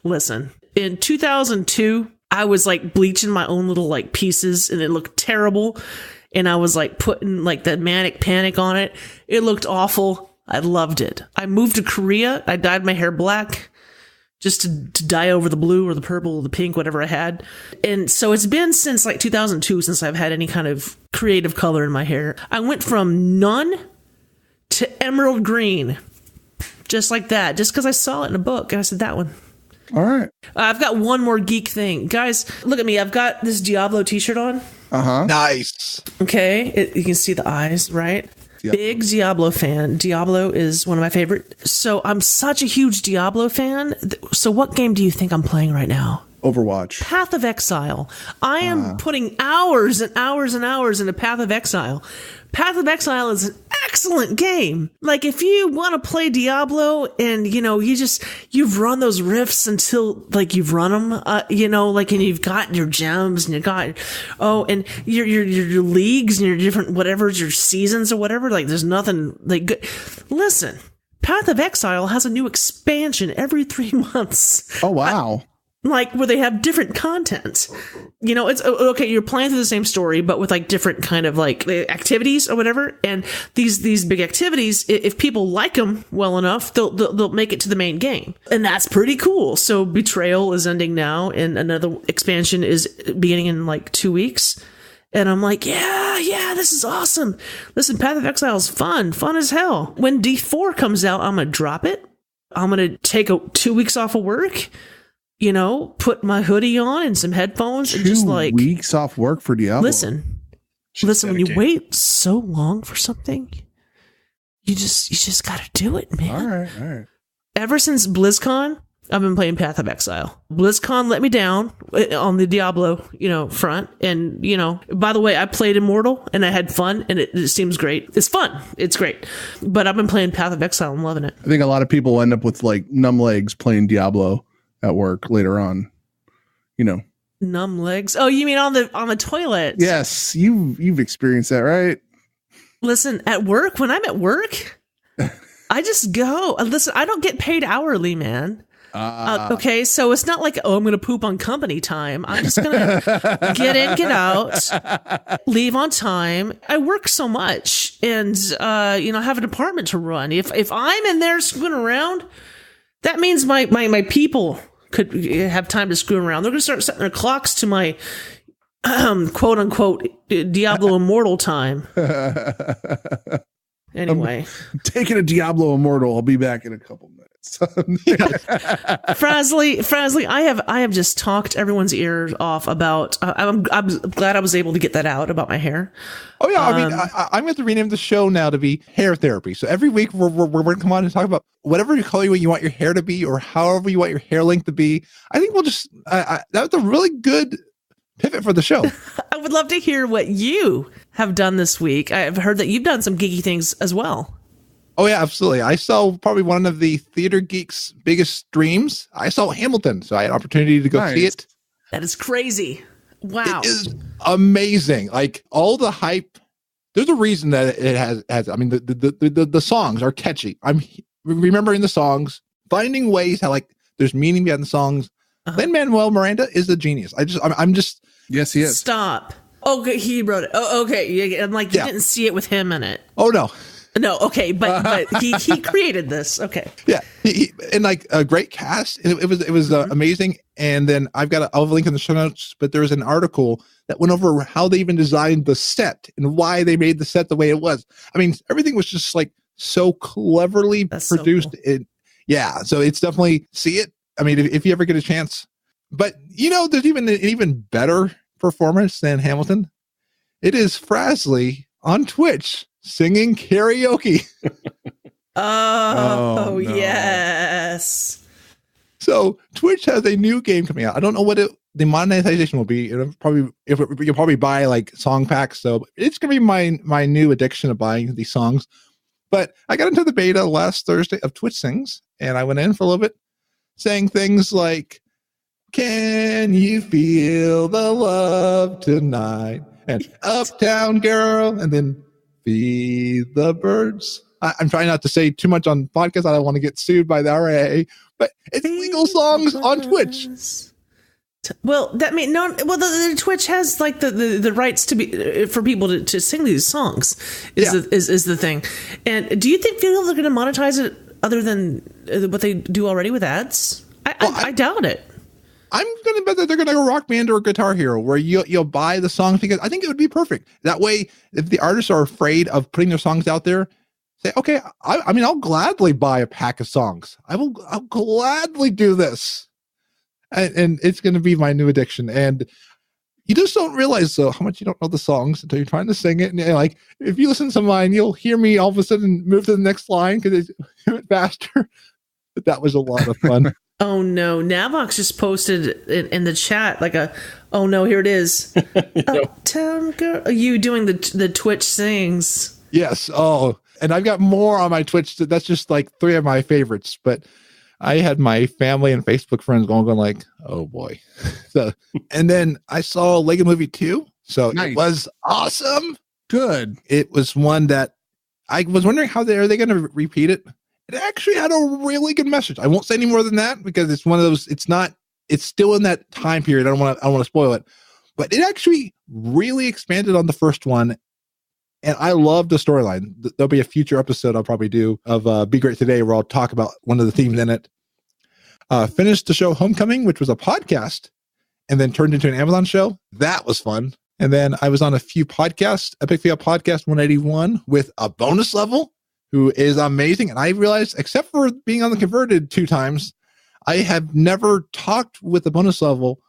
listen. In 2002, I was like bleaching my own little like pieces, and it looked terrible. And I was like putting like the manic panic on it. It looked awful. I loved it. I moved to Korea. I dyed my hair black just to dye over the blue or the purple or the pink, whatever I had. And so it's been since like 2002 since I've had any kind of creative color in my hair. I went from none to emerald green, just like that, just because I saw it in a book and I said, that one. All right. I've got one more geek thing. Guys, look at me. I've got this Diablo t-shirt on. Uh-huh. Nice. Okay. You can see the eyes, right? Yep. Big Diablo fan. Diablo is one of my favorite. So I'm such a huge Diablo fan. So what game do you think I'm playing right now? Overwatch. Path of Exile. I am putting hours and hours and hours into Path of Exile. Path of Exile is an excellent game. Like, if you want to play Diablo and, you've run those rifts until, like, you've run them, and you've got your gems and and your leagues and your different whatever's your seasons or whatever, like, there's nothing, like, good. Listen, Path of Exile has a new expansion every 3 months. Oh, wow. Like, where they have different content. It's okay, you're playing through the same story, but with like different kind of like activities or whatever. And these big activities, if people like them well enough, they'll make it to the main game. And that's pretty cool. So Betrayal is ending now, and another expansion is beginning in like 2 weeks. And I'm like, yeah, yeah, this is awesome. Listen, Path of Exile is fun as hell. When D4 comes out, I'm going to drop it. I'm going to take 2 weeks off of work, put my hoodie on and some headphones and just 2 weeks off work for Diablo. Listen, when you wait so long for something, you just got to do it, man. All right. Ever since BlizzCon, I've been playing Path of Exile. BlizzCon let me down on the Diablo, front. And, by the way, I played Immortal and I had fun and it seems great. It's fun. It's great. But I've been playing Path of Exile and loving it. I think a lot of people end up with like numb legs playing Diablo at work later on, Numb legs. Oh, you mean on the toilet? Yes. You've experienced that, right? Listen, at work, when I'm at work, I just go. Listen, I don't get paid hourly, man. Okay, so it's not like, I'm going to poop on company time. I'm just going to get in, get out, leave on time. I work so much and, I have a department to run. If I'm in there screwing around, that means my people could have time to screw around. They're going to start setting their clocks to my quote unquote Diablo Immortal time. Anyway, I'm taking a Diablo Immortal. I'll be back in a couple minutes. Frazly, I have just talked everyone's ears off about. I'm glad I was able to get that out about my hair. Oh yeah, I'm going to rename the show now to be Hair Therapy. So every week we're going to come on and talk about whatever color you want your hair to be, or however you want your hair length to be. I think we'll just that's a really good pivot for the show. I would love to hear what you have done this week. I've heard that you've done some geeky things as well. Oh yeah, absolutely. I saw probably one of the Theater Geek's biggest streams. I saw Hamilton, so I had an opportunity to go see it. That is crazy. Wow. It is amazing. Like all the hype. There's a reason that it has I mean, the songs are catchy. I'm remembering the songs, finding ways how like there's meaning behind the songs. Lin-Manuel Miranda is a genius. I'm just yes, he is. Stop. Okay, he wrote it. Oh, okay. I'm like, you didn't see it with him in it. Oh no. No, okay, but he created this. Okay, yeah, he and like a great cast. It was amazing. And then I'll have a link in the show notes. But there was an article that went over how they even designed the set and why they made the set the way it was. I mean, everything was just like so cleverly produced. So cool. So it's definitely see it. I mean, if you ever get a chance. But there's even an even better performance than Hamilton. It is Frazly on Twitch singing karaoke. Oh, no. Yes. So Twitch has a new game coming out. I don't know what the monetization will be. It'll probably you'll probably buy like song packs. So it's gonna be my new addiction of buying these songs. But I got into the beta last Thursday of Twitch Sings, and I went in for a little bit, saying things like, "Can you feel the love tonight?" and "Uptown Girl," and then "Feed the birds." I'm trying not to say too much on podcasts. I don't want to get sued by the RAA, but it's legal songs on Twitch. Well, that mean no. Well, the Twitch has like the rights to be for people to sing these songs. Is the thing. And do you think people are going to monetize it other than what they do already with ads? I doubt it. I'm going to bet that they're going to go Rock Band or Guitar Hero, where you'll buy the songs, because I think it would be perfect. That way, if the artists are afraid of putting their songs out there, say, okay, I mean, I'll gladly buy a pack of songs. I'll gladly do this. And it's going to be my new addiction. And you just don't realize, though, how much you don't know the songs until you're trying to sing it. And like, if you listen to mine, you'll hear me all of a sudden move to the next line because it's a bit faster. But that was a lot of fun. Oh no, Navox just posted in the chat like oh no, here it is. Uptown Girl. Are you doing the Twitch sings? Yes. Oh, and I've got more on my Twitch. That's just like 3 of my favorites. But I had my family and Facebook friends going like, oh boy. So, and then I saw Lego Movie 2. So nice. It was awesome. Good. It was one that I was wondering how are they going to repeat it? It actually had a really good message. I won't say any more than that because it's one of those. It's still in that time period. I don't want to spoil it, but it actually really expanded on the first one, and I love the storyline. There'll be a future episode I'll probably do of Be Great Today where I'll talk about one of the themes in it. Finished the show Homecoming, which was a podcast, and then turned into an Amazon show. That was fun. And then I was on a few podcasts, Epic Fail Podcast 181 with a bonus level who is amazing. And I realized, except for being on the Converted 2 times, I have never talked with a bonus level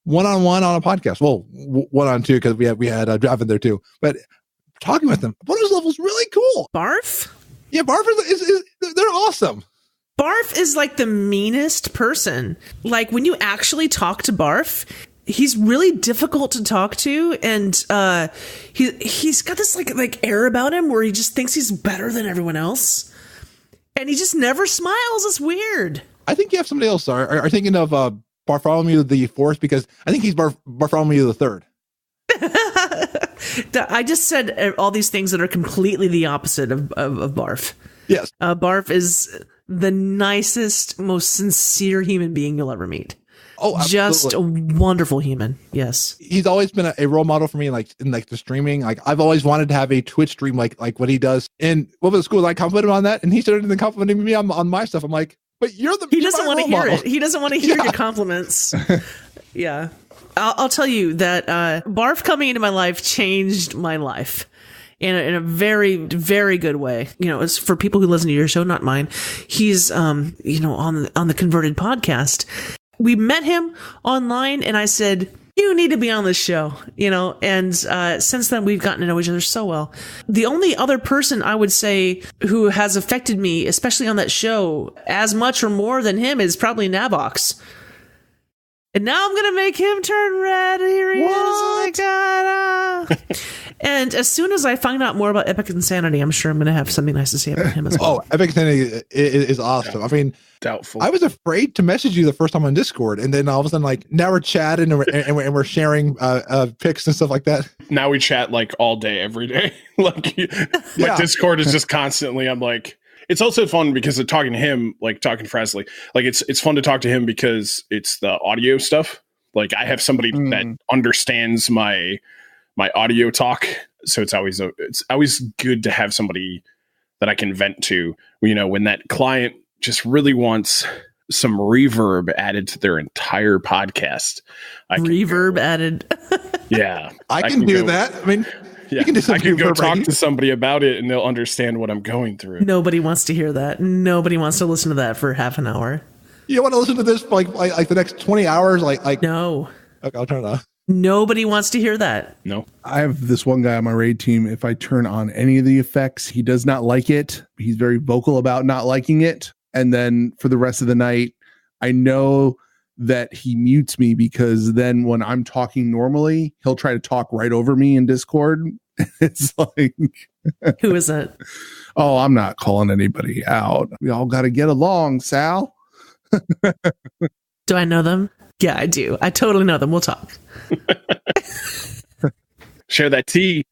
one-on-one on a podcast. Well, 1-on-2 because we had a Draven there too. But talking with them, bonus level is really cool. Barf? Yeah, Barf is they're awesome. Barf is like the meanest person. Like when you actually talk to Barf, he's really difficult to talk to, and he's got this like air about him where he just thinks he's better than everyone else, and he just never smiles. It's weird. I think you have somebody else. Are thinking of Bartholomew the Fourth, because I think he's Bartholomew the Third. I just said all these things that are completely the opposite of Barf. Yes, Barf is the nicest, most sincere human being you'll ever meet. Oh, absolutely. Just a wonderful human. Yes. He's always been a role model for me, like in the streaming. Like I've always wanted to have a Twitch stream like what he does. And what was the school? I complimented him on that, and he started complimenting me on my stuff. I'm like, but he doesn't want to hear it. He doesn't want to hear your compliments. Yeah. I'll tell you that Barf coming into my life changed my life in a very, very good way. You know, it's for people who listen to your show, not mine. He's, on the Converted podcast. We met him online, and I said, you need to be on this show, and since then we've gotten to know each other so well. The only other person I would say who has affected me, especially on that show, as much or more than him is probably Navox. And now I'm going to make him turn red. Here he is. Oh my God. And as soon as I find out more about Epic Insanity, I'm sure I'm going to have something nice to say about him as well. Oh, Epic Insanity is awesome. I mean, doubtful. I was afraid to message you the first time on Discord, and then all of a sudden, like, now we're chatting and we're sharing pics and stuff like that. Now we chat like all day, every day. Like, my Discord is just constantly. I'm like, it's also fun because of talking to him, like talking to Frasley. Like it's fun to talk to him because it's the audio stuff. Like I have somebody that understands my audio talk, so it's always good to have somebody that I can vent to. When that client just really wants some reverb added to their entire podcast. Reverb added. Yeah, I can do that. I mean. Yeah, I can go talk to somebody about it and they'll understand what I'm going through. Nobody wants to hear that. Nobody wants to listen to that for half an hour. You want to listen to this for like the next 20 hours? Like no. Okay, I'll turn it off. Nobody wants to hear that. No. I have this one guy on my raid team. If I turn on any of the effects, he does not like it. He's very vocal about not liking it. And then for the rest of the night, I know that he mutes me because then when I'm talking normally, he'll try to talk right over me in Discord. It's like, who is it? Oh, I'm not calling anybody out. We all got to get along, Sal. Do I know them? Yeah, I do. I totally know them. We'll talk. Share that tea.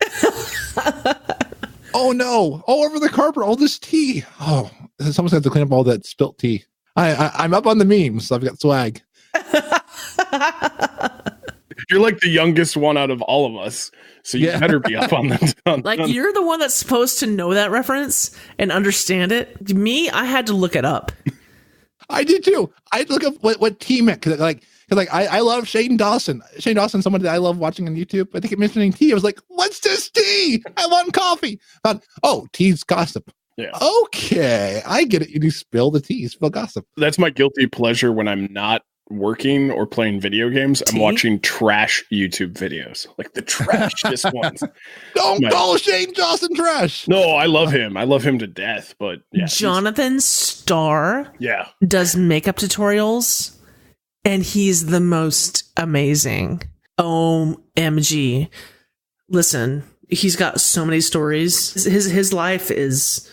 Oh no! All over the carpet, all this tea. Oh, someone's got to clean up all that spilt tea. I'm up on the memes. So I've got swag. You're like the youngest one out of all of us, so you better be up on them. You're the one that's supposed to know that reference and understand it. Me, I had to look it up. I did too. I look up what tea meant because I love Shane Dawson. Shane Dawson, someone that I love watching on YouTube. I think it mentioning tea. I was like, what's this tea? I want coffee. Tea's gossip. Yeah. Okay, I get it. You spill the tea, you spill gossip. That's my guilty pleasure when I'm not working or playing video games. I'm watching trash YouTube videos, like the trashiest ones. Don't call Shane Dawson trash. No, I love him. I love him to death. But yeah, Jonathan Starr does makeup tutorials, and he's the most amazing. OMG. Listen, he's got so many stories. His life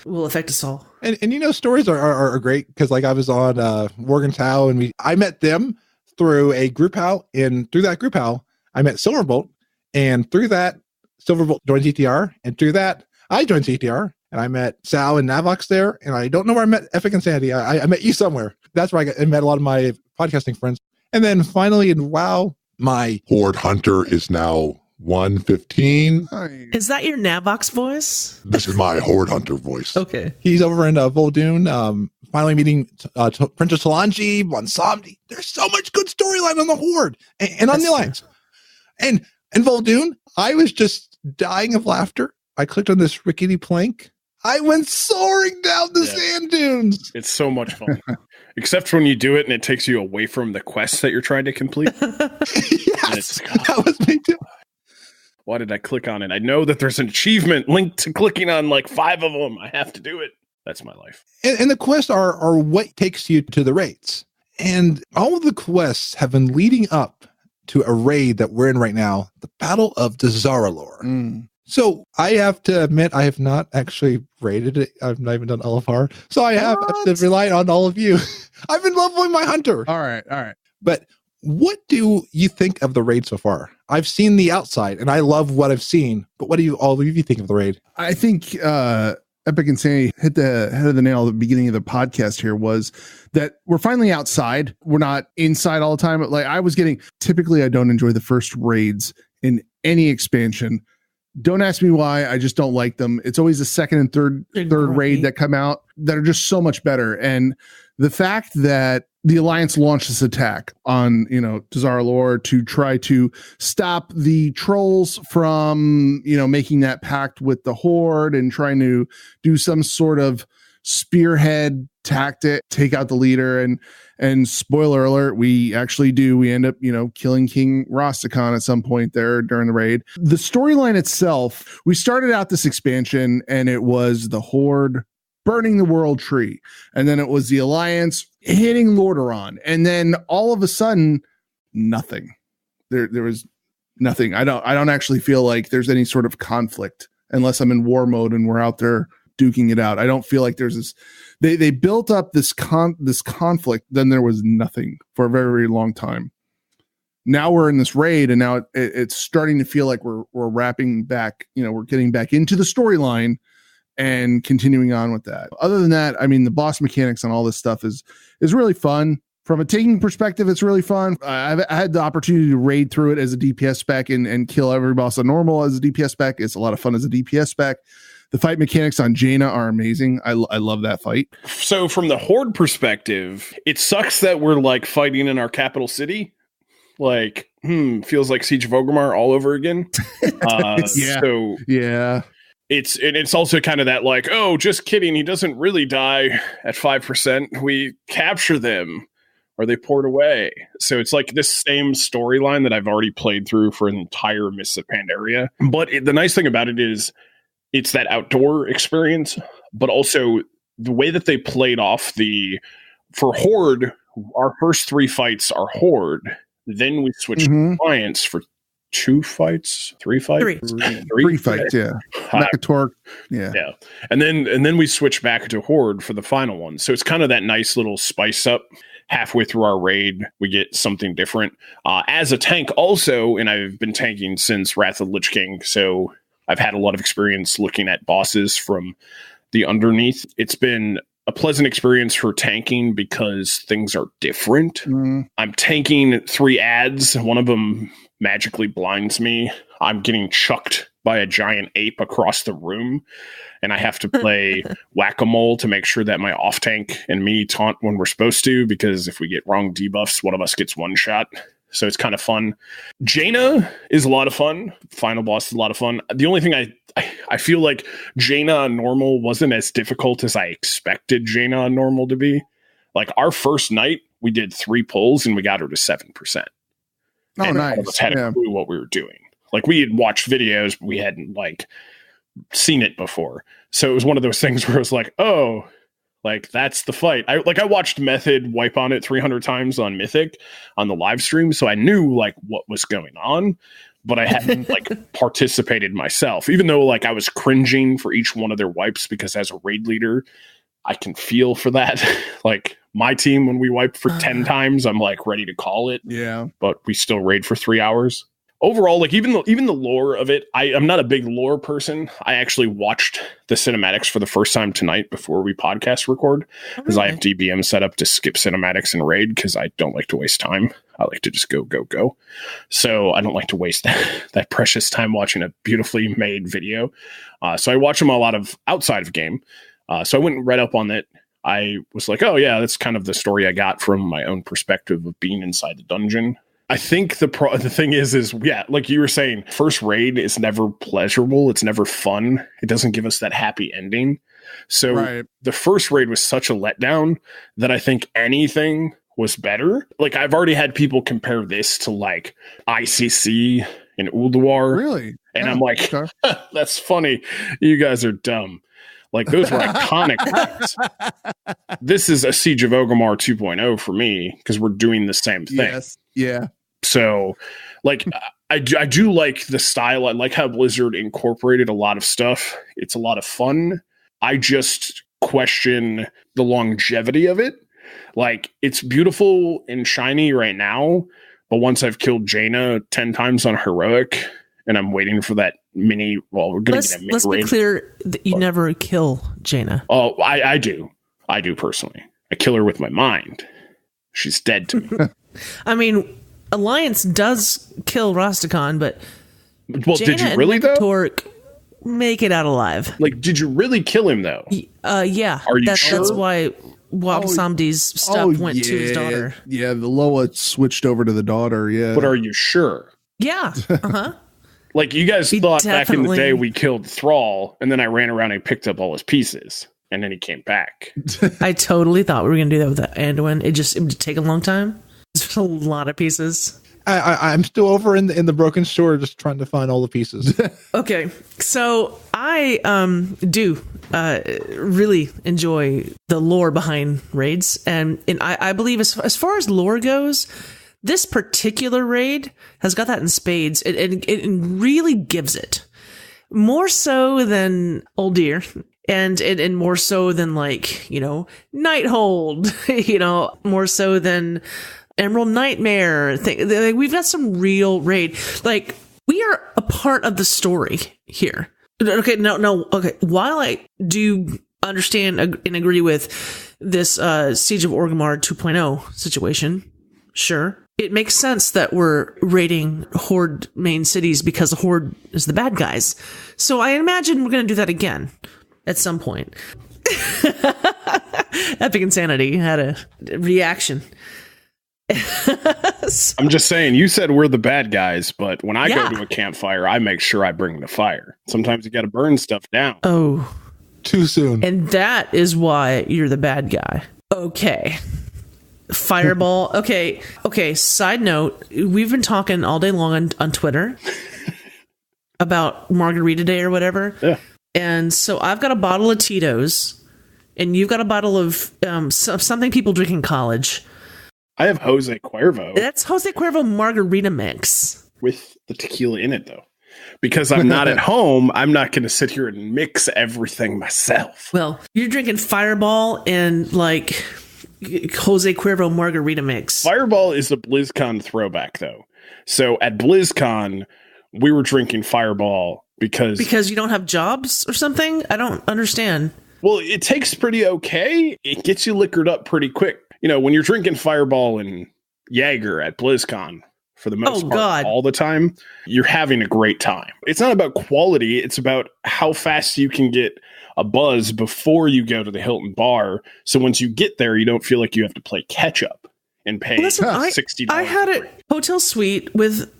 will affect us all. And stories are great because like I was on Morgan's How and I met them through a group how, and through that group how I met Silverbolt, and through that Silverbolt joined TTR, and through that I joined TTR, and I met Sal and Navox there, and I don't know where I met Epic and Sandy. I met you somewhere. That's where I met a lot of my podcasting friends. And then finally in WoW, my Horde Hunter is now 115. Is that your Navox voice? This is my Horde Hunter voice. Okay. He's over in Voldoon, finally meeting Princess Solange, Bonsomdi. There's so much good storyline on the Horde and on the Alliance. And In Vol'dun, I was just dying of laughter. I clicked on this rickety plank. I went soaring down the sand dunes. It's so much fun. Except when you do it and it takes you away from the quest that you're trying to complete. Yes, that was me too. Why did I click on it? I know that there's an achievement linked to clicking on like 5 of them. I have to do it. That's my life. And the quests are what takes you to the raids. And all of the quests have been leading up to a raid that we're in right now, the Battle of Dazar'alor. So I have to admit, I have not actually raided it. I've not even done LFR. So I have to rely on all of you. I've been leveling my hunter. All right. But what do you think of the raid so far? I've seen the outside and I love what I've seen, but what do you all of you think of the raid? I think Epic Insanity hit the head of the nail at the beginning of the podcast here was that we're finally outside. We're not inside all the time. Like typically I don't enjoy the first raids in any expansion. Don't ask me why. I just don't like them. It's always the second and third raid that come out that are just so much better. And the fact that the Alliance launched this attack on, Dazar'alor to try to stop the trolls from, making that pact with the Horde and trying to do some sort of spearhead tactic, take out the leader. And spoiler alert, we actually do. We end up, killing King Rastakhan at some point there during the raid. The storyline itself, we started out this expansion and it was the Horde burning the world tree. And then it was the Alliance hitting Lordaeron. And then all of a sudden, nothing. There was nothing. I don't actually feel like there's any sort of conflict unless I'm in war mode and we're out there duking it out. I don't feel like there's this. They built up this conflict, then there was nothing for a very, very long time. Now we're in this raid, and now it's starting to feel like we're wrapping back. We're getting back into the storyline and continuing on with that. Other than that, I mean, the boss mechanics and all this stuff is really fun. From a taking perspective, it's really fun. I had the opportunity to raid through it as a DPS spec and kill every boss on normal as a DPS spec. It's a lot of fun as a DPS spec. The fight mechanics on Jaina are amazing. I love that fight. So from the Horde perspective, it sucks that we're like fighting in our capital city. Like, feels like Siege of Orgrimmar all over again. Yeah. It's also kind of that like, oh, just kidding. He doesn't really die at 5%. We capture them or they port away. So it's like this same storyline that I've already played through for an entire Mists of Pandaria. But the nice thing about it is it's that outdoor experience, but also the way that they played off for Horde, our first 3 fights are Horde. Then we switched to Alliance for 3 fights. 3 fights, yeah. Mekatork, yeah. And then we switch back to Horde for the final one. So it's kind of that nice little spice up. Halfway through our raid, we get something different. As a tank also, and I've been tanking since Wrath of the Lich King, so I've had a lot of experience looking at bosses from the underneath. It's been a pleasant experience for tanking because things are different. I'm tanking 3 ads. One of them magically blinds me. I'm getting chucked by a giant ape across the room, and I have to play whack-a-mole to make sure that my off-tank and me taunt when we're supposed to, because if we get wrong debuffs, one of us gets one shot. So it's kind of fun. Jaina is a lot of fun. Final boss is a lot of fun. The only thing I feel like Jaina on normal wasn't as difficult as I expected Jaina on normal to be. Like our first night, we did 3 pulls and we got her to 7%. Oh, and nice. All of us had a clue what we were doing. Like we had watched videos, but we hadn't like seen it before. So it was one of those things where it was like, oh, like that's the fight. I watched Method wipe on it 300 times on Mythic on the live stream, so I knew like what was going on, but I hadn't like participated myself. Even though like I was cringing for each one of their wipes because as a raid leader, I can feel for that. Like my team, when we wiped for 10 times, I'm like ready to call it. Yeah, but we still raid for 3 hours. Overall, like even the lore of it, I'm not a big lore person. I actually watched the cinematics for the first time tonight before we podcast record, because I have DBM set up to skip cinematics and raid because I don't like to waste time. I like to just go. So I don't like to waste that precious time watching a beautifully made video. So I watch them a lot of outside of game. So I went and read up on it. I was like, oh yeah, that's kind of the story I got from my own perspective of being inside the dungeon. I think the thing is yeah, like you were saying, first raid is never pleasurable. It's never fun. It doesn't give us that happy ending. So the first raid was such a letdown that I think anything was better. Like I've already had people compare this to like ICC and Ulduar. Really? And I'm like, that's funny. You guys are dumb. Like those were iconic raids. This is a Siege of Orgrimmar 2.0 for me because we're doing the same thing. Yes. Yeah. So, like, I do like the style. I like how Blizzard incorporated a lot of stuff. It's a lot of fun. I just question the longevity of it. Like, it's beautiful and shiny right now, but once I've killed Jaina 10 times on heroic, and I'm waiting for that mini. Well, we're gonna get a mini. Let's be clear that you never kill Jaina. Oh, I do. I do personally. I kill her with my mind. She's dead to me. I mean, Alliance does kill Rastakhan, but well, Jaina did you really though? Torque make it out alive. Like, did you really kill him though? Yeah. Are you sure? That's why Samdi's stuff went to his daughter. Yeah, the Loa switched over to the daughter. Yeah, but are you sure? Yeah. Like you guys thought back in the day we killed Thrall, and then I ran around and picked up all his pieces, and then he came back. I totally thought we were going to do that with Anduin. It would take a long time. There's a lot of pieces. I'm still over in the broken store, just trying to find all the pieces. Okay, so I do really enjoy the lore behind raids, and I believe as far as lore goes, this particular raid has got that in spades. It really gives it more so than Uldir. And more so than like, Nighthold, more so than Emerald Nightmare. We've got some real raid. Like, we are a part of the story here. Okay, no. Okay, while I do understand and agree with this Siege of Orgrimmar 2.0 situation, sure, it makes sense that we're raiding Horde main cities because the Horde is the bad guys. So I imagine we're going to do that again at some point. Epic Insanity had a reaction. I'm just saying, you said we're the bad guys, but when I go to a campfire, I make sure I bring the fire. Sometimes you got to burn stuff down. Oh. Too soon. And that is why you're the bad guy. Okay. Fireball. Okay. Side note, we've been talking all day long on Twitter about Margarita Day or whatever. Yeah. And so I've got a bottle of Tito's, and you've got a bottle of something people drink in college. I have Jose Cuervo. That's Jose Cuervo Margarita mix. With the tequila in it, though. Because I'm not at home, I'm not going to sit here and mix everything myself. Well, you're drinking Fireball and, like, Jose Cuervo Margarita mix. Fireball is a BlizzCon throwback, though. So at BlizzCon, we were drinking Fireball because you don't have jobs or something? I don't understand. Well, it tastes pretty okay. It gets you liquored up pretty quick. When you're drinking Fireball and Jaeger at BlizzCon, for the most part, all the time, you're having a great time. It's not about quality. It's about how fast you can get a buzz before you go to the Hilton bar. So once you get there, you don't feel like you have to play catch up and pay $60. I had a hotel suite with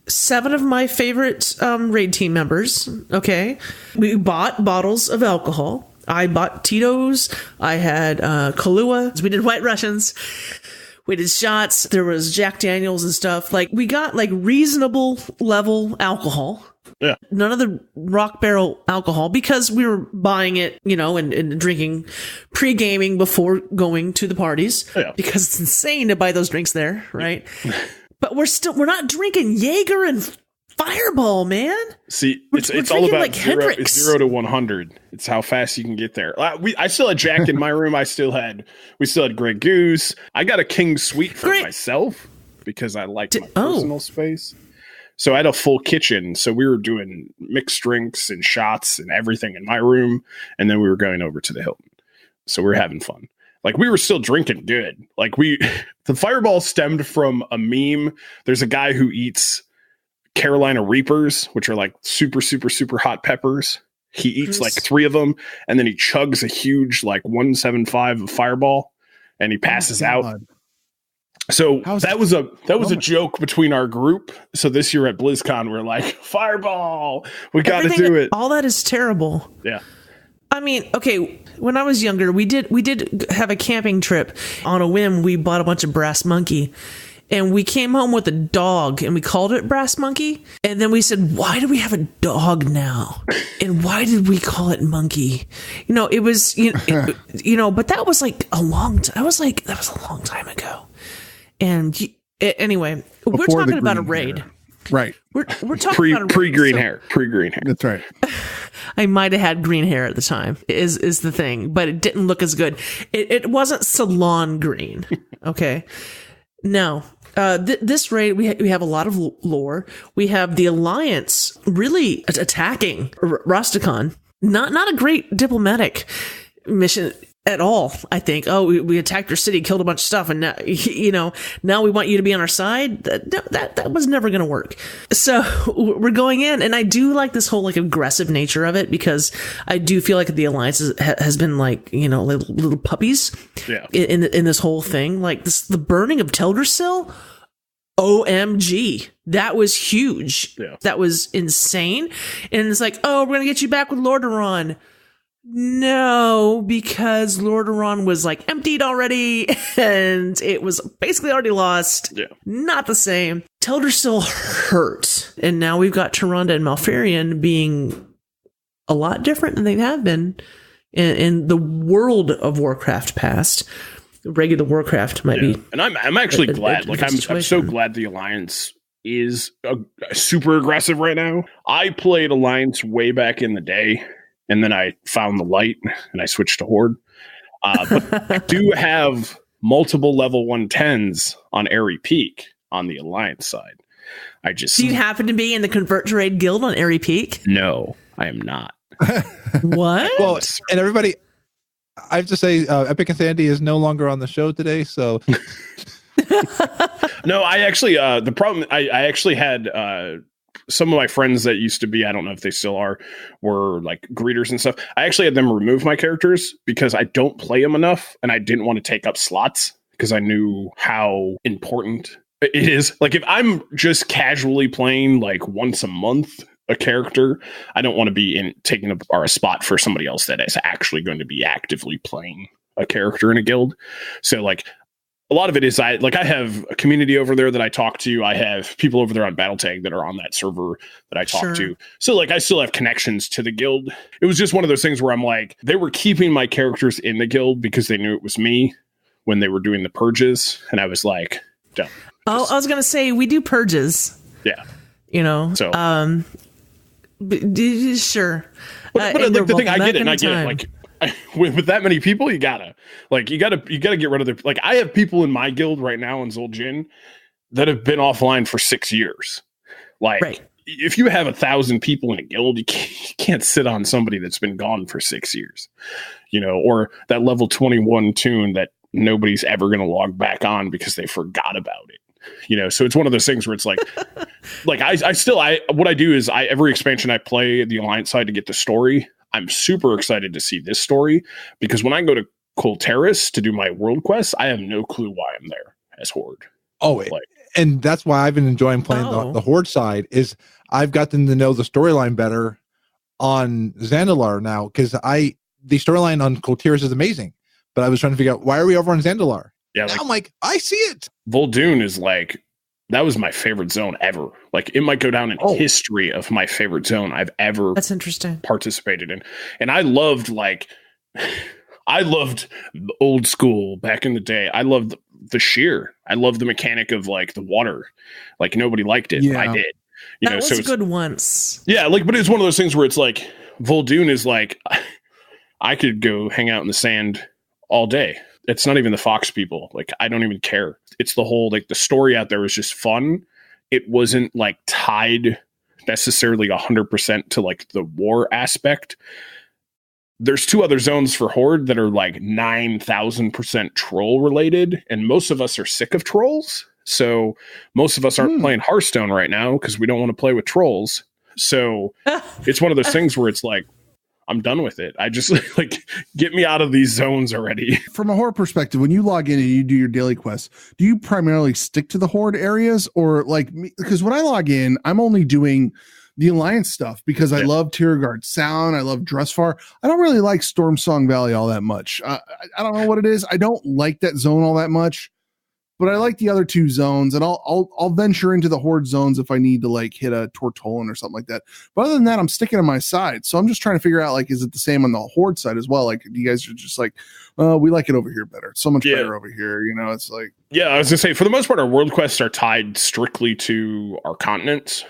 7 of my favorite raid team members. Okay. We bought bottles of alcohol. I bought Tito's. I had Kahlua. We did White Russians. We did shots. There was Jack Daniels and stuff. Like, we got like reasonable level alcohol. Yeah. None of the rock barrel alcohol because we were buying it, and drinking pre-gaming before going to the parties. Yeah. Because it's insane to buy those drinks there, right? But we're not drinking Jaeger and Fireball, man. See, it's all about like 0 to 100. It's how fast you can get there. I still had Jack in my room. We still had Grey Goose. I got a King Suite for myself because I like my personal space. So I had a full kitchen. So we were doing mixed drinks and shots and everything in my room. And then we were going over to the Hilton. So we were having fun. Like, we were still drinking good. Like, the Fireball stemmed from a meme. There's a guy who eats Carolina Reapers, which are like super, super, super hot peppers. He eats like 3 of them, and then he chugs a huge like 175 of Fireball, and he passes out. So that was a joke between our group. So this year at BlizzCon, we're like, Fireball, we got to do it. All that is terrible. Yeah. I mean, okay, when I was younger, we did have a camping trip. On a whim, we bought a bunch of Brass Monkey. And we came home with a dog, and we called it Brass Monkey. And then we said, why do we have a dog now? And why did we call it Monkey? You know, it was, but that was like a long time. That was a long time ago. And anyway, we're talking about a raid. Hair. Right. We're talking about a pre-green hair. Pre-green hair. That's right. I might have had green hair at the time, is the thing, but it didn't look as good. It wasn't salon green. Okay. No. This raid, we have a lot of lore. We have the Alliance really attacking Rastakhan. Not a great diplomatic mission at all, I think. Oh, we attacked your city, killed a bunch of stuff, and now, now we want you to be on our side. That was never going to work. So we're going in, and I do like this whole like aggressive nature of it, because I do feel like the Alliance has been like, little puppies in this whole thing. Like the burning of Teldrassil. OMG. That was huge. Yeah. That was insane. And it's like, oh, we're going to get you back with Lordaeron. No, because Lordaeron was like emptied already, and it was basically already lost. Yeah. Not the same. Teldrassil hurt. And now we've got Tyrande and Malfurion being a lot different than they have been in the World of Warcraft past. Regular Warcraft might be. And I'm actually glad. I'm so glad the Alliance is super aggressive right now. I played Alliance way back in the day, and then I found the light and I switched to Horde. But I do have multiple level 110s on Airy Peak on the Alliance side. Do you happen to be in the Convert to Raid guild on Airy Peak? No, I am not. What? Well, and everybody, I have to say, Epic Insanity is no longer on the show today, so. No, I actually, the problem, I actually had some of my friends that used to be, I don't know if they still are, were like greeters and stuff. I actually had them remove my characters because I don't play them enough, and I didn't want to take up slots because I knew how important it is. Like if I'm just casually playing like once a month a character, I don't want to be taking up a spot for somebody else that is actually going to be actively playing a character in a guild. So like a lot of it is I have a community over there that I talk to. I have people over there on Battletag that are on that server that I talk to. So like I still have connections to the guild. It was just one of those things where I'm like, they were keeping my characters in the guild because they knew it was me when they were doing the purges. And I was like, don't. Oh, I was going to say, we do purges. Yeah. So, sure. But the thing, I get it. Like with that many people, you gotta get rid of the, like I have people in my guild right now in Zul'jin that have been offline for 6 years. Like if you have 1,000 people in a guild, you can't sit on somebody that's been gone for 6 years, or that level 21 tune that nobody's ever going to log back on because they forgot about it. So it's one of those things where it's like, what I do is every expansion I play the Alliance side to get the story. I'm super excited to see this story because when I go to Kul Tiras to do my world quests, I have no clue why I'm there as Horde. Oh, and that's why I've been enjoying playing the Horde side is I've gotten to know the storyline better on Zandalar now because the storyline on Kul Tiras is amazing, but I was trying to figure out why are we over on Zandalar? Yeah, I'm like, I see it. Vol'dun is like, that was my favorite zone ever. Like, it might go down in history of my favorite zone I've ever participated in. And I loved old school back in the day. I loved the shear. I loved the mechanic of like the water. Like nobody liked it, but I did. That was good once. Yeah, but it's one of those things where it's like Vol'dun is like, I could go hang out in the sand all day. It's not even the Fox people. Like, I don't even care. It's the whole, the story out there was just fun. It wasn't, tied necessarily 100% to, the war aspect. There's 2 other zones for Horde that are, 9,000% troll related, and most of us are sick of trolls. So most of us aren't playing Hearthstone right now because we don't want to play with trolls. So it's one of those things where it's like, I'm done with it. I just like get me out of these zones already. From a horde perspective, when you log in and you do your daily quests, do you primarily stick to the horde areas, or like me? Because when I log in, I'm only doing the Alliance stuff because I love Tiergard Sound. I love Dressfar. I don't really like Stormsong Valley all that much. I don't know what it is. I don't like that zone all that much, but I like the other two zones, and I'll venture into the horde zones if I need to like hit a Tortolan or something like that. But other than that, I'm sticking to my side. So I'm just trying to figure out, like, is it the same on the horde side as well? Like, you guys are just like, we like it over here better. It's so much better over here. You know, it's like, I was gonna say, for the most part, our world quests are tied strictly to our continents.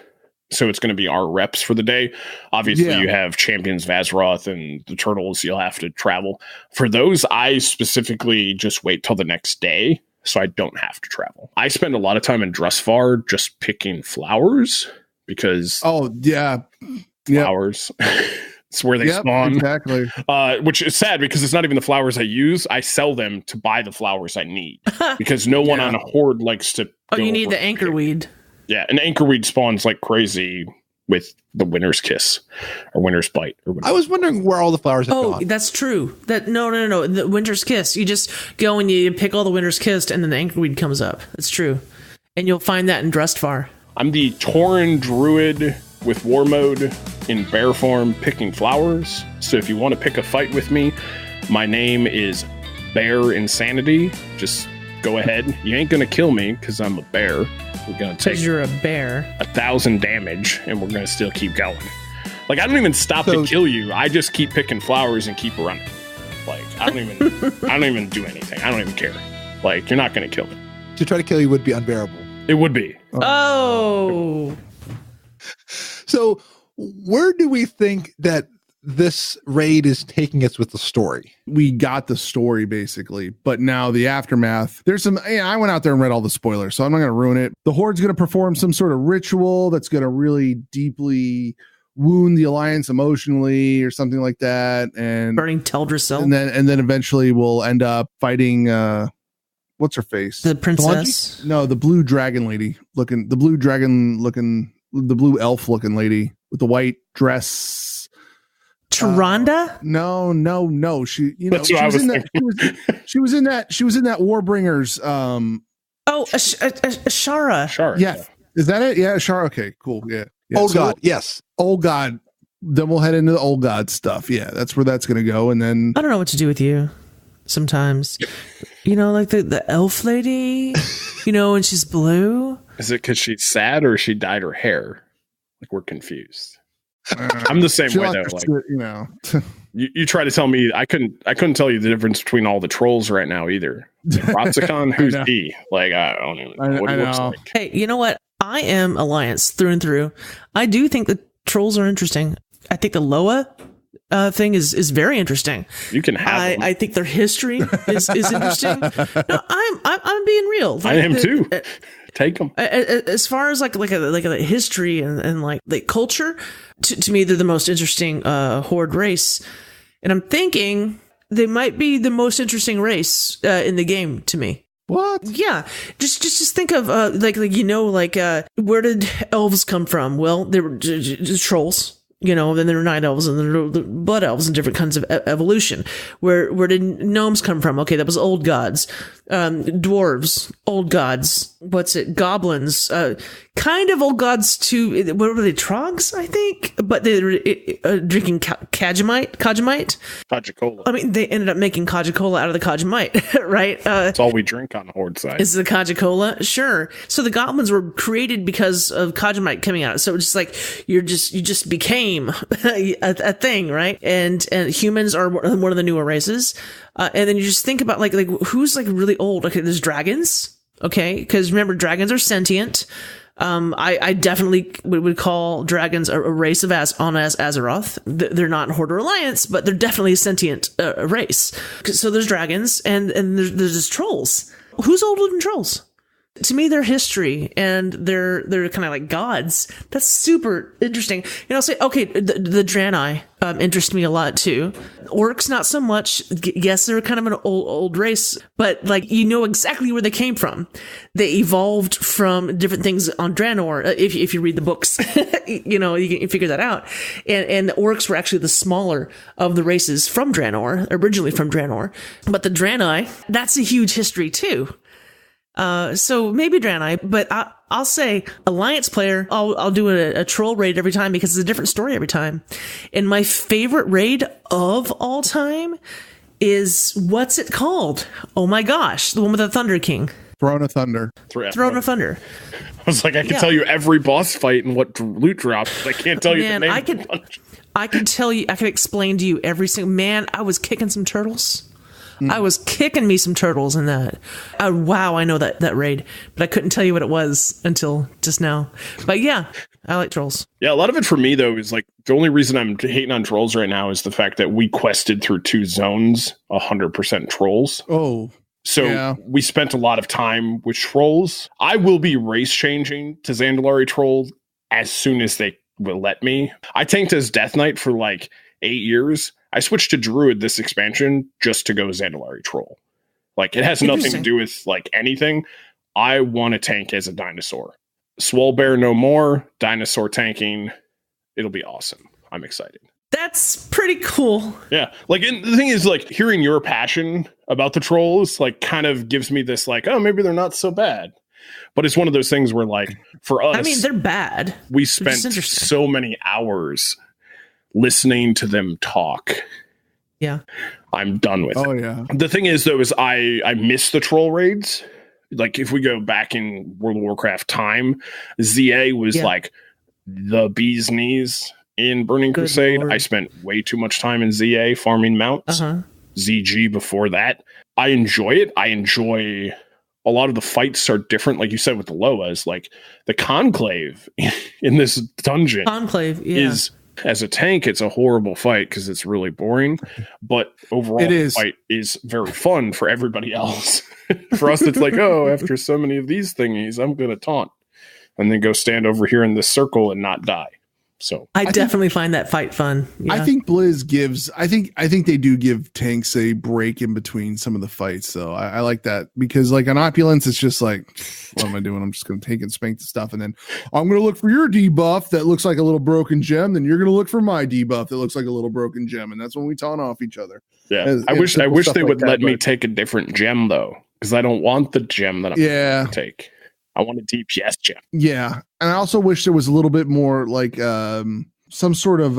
So it's going to be our reps for the day. Obviously, you have Champions Vazaroth and the Turtles. You'll have to travel. For those, I specifically just wait till the next day so I don't have to travel. I spend a lot of time in Dressfar just picking flowers because flowers. It's where they spawn. Exactly. Which is sad because it's not even the flowers I use. I sell them to buy the flowers I need because no one on a horde likes to. Oh, you need the anchorweed. Yeah, and anchorweed spawns like crazy with the Winter's Kiss or Winter's Bite or whatever. I was wondering where all the flowers have gone. Oh, that's true. No. The Winter's Kiss. You just go and you pick all the Winter's Kiss, and then the anchorweed comes up. That's true. And you'll find that in Drustvar. I'm the Tauren Druid with War Mode in bear form picking flowers. So if you want to pick a fight with me, my name is Bear Insanity. Just go ahead. You ain't going to kill me because I'm a bear. We're going to take you're a bear 1,000 damage and we're going to still keep going. Like, I don't even stop to kill you. I just keep picking flowers and keep running. Like, I don't even do anything. I don't even care. Like, you're not going to kill me. To try to kill you would be unbearable. It would be. Oh. So where do we think that this raid is taking us with the story? We got the story basically, but now the aftermath, there's some, I went out there and read all the spoilers, so I'm not going to ruin it. The Horde's going to perform some sort of ritual that's going to really deeply wound the Alliance emotionally or something like that. And burning Teldrassil. And then eventually we'll end up fighting, what's her face? The princess? No, the blue dragon lady looking, the blue elf looking lady with the white dress. Tyrande? No. She was in that Warbringers. Ashara. Ashara. Yeah. Is that it? Yeah, Ashara. Okay, cool. Yeah. Old God. Yes. Old God. Then we'll head into the Old God stuff. Yeah, that's where that's going to go. And then I don't know what to do with you sometimes. Like the elf lady, and she's blue. Is it because she's sad or she dyed her hair? Like, we're confused. I'm the same way though. Like, you try to tell me I couldn't tell you the difference between all the trolls right now either. Roxicon, who's he? Like, I don't even know what he looks like. Hey, you know what? I am Alliance through and through. I do think the trolls are interesting. I think the Loa thing is very interesting. You can have them. I think their history is interesting. No, I'm being real. I am too. Take them. As far as like a history and like the culture, to me they're the most interesting horde race, and I'm thinking they might be the most interesting race in the game to me. What? Yeah, just think of where did elves come from? Well, they were just trolls. Then there were night elves and there were blood elves and different kinds of evolution. Where did gnomes come from? Okay, that was old gods. Dwarves, old gods. Goblins, kind of old gods too. What were they? Trogs, I think. But they were drinking Kajamite. Kajacola. I mean, they ended up making Kajacola out of the Kajamite, right? That's all we drink on the Horde side. Is the Kajacola? Sure. So the goblins were created because of Kajamite coming out. So it's just like you just became a thing, right? And humans are one of the newer races. And then you just think about like who's like really old. Okay, there's dragons. Okay, because remember, dragons are sentient. I definitely would call dragons a race of Azeroth. They're not Horde or Alliance, but they're definitely a sentient race. So there's dragons, and there's trolls. Who's older than trolls? To me, their history and they're kind of like gods. That's super interesting. And I'll say, okay, the Draenei interest me a lot too. Orcs, not so much. Yes, they're kind of an old race, but like you know exactly where they came from. They evolved from different things on Draenor. If you read the books, you know you can figure that out. And the orcs were actually the smaller of the races from Draenor, originally from Draenor. But the Draenei, that's a huge history too. So maybe Draenei, but I'll say Alliance player. I'll do a troll raid every time because it's a different story every time. And my favorite raid of all time is what's it called? Oh my gosh, the one with the Thunder King. Throne of Thunder. Throne of Thunder. I was like, I can tell you every boss fight and what loot drops, but I can't tell you the name. I can tell you. I can explain to you every single man. I was kicking some turtles. I was kicking me some turtles in that. Wow, I know that raid, but I couldn't tell you what it was until just now. But yeah, I like trolls. Yeah, a lot of it for me, though, is like the only reason I'm hating on trolls right now is the fact that we quested through 2 zones 100% trolls. Oh. So we spent a lot of time with trolls. I will be race changing to Zandalari troll as soon as they will let me. I tanked as Death Knight for like 8 years. I switched to Druid this expansion just to go Zandalari troll. Like it has nothing to do with like anything. I want to tank as a dinosaur. Swole Bear no more. Dinosaur tanking. It'll be awesome. I'm excited. That's pretty cool. Yeah. Like, and the thing is, like, hearing your passion about the trolls, like, kind of gives me this, like, oh, maybe they're not so bad. But it's one of those things where, like, for us, I mean, they're bad. We spent so many hours listening to them talk. Yeah. I'm done with it. Oh, yeah. The thing is, though, is I miss the troll raids. Like, if we go back in World of Warcraft time, ZA was, like, the bee's knees. In Burning Crusade, Lord. I spent way too much time in ZA farming mounts. ZG before that. I enjoy it. I enjoy a lot of the fights are different, like you said with the Loas. Like the Conclave in this dungeon is, as a tank, it's a horrible fight because it's really boring. But overall, the fight is very fun for everybody else. For us, it's like, oh, after so many of these thingies, I'm going to taunt and then go stand over here in this circle and not die. So I definitely find that fight fun. Yeah. I think Blizz gives. I think they do give tanks a break in between some of the fights. So I like that because, like, on Opulence, it's just like, what am I doing? I'm just going to take and spank the stuff, and then I'm going to look for your debuff that looks like a little broken gem. Then you're going to look for my debuff that looks like a little broken gem, and that's when we taunt off each other. Yeah, I wish they would let me take a different gem though, because I don't want the gem that I'm going to take. I want a DPS gem. Yeah. And I also wish there was a little bit more like some sort of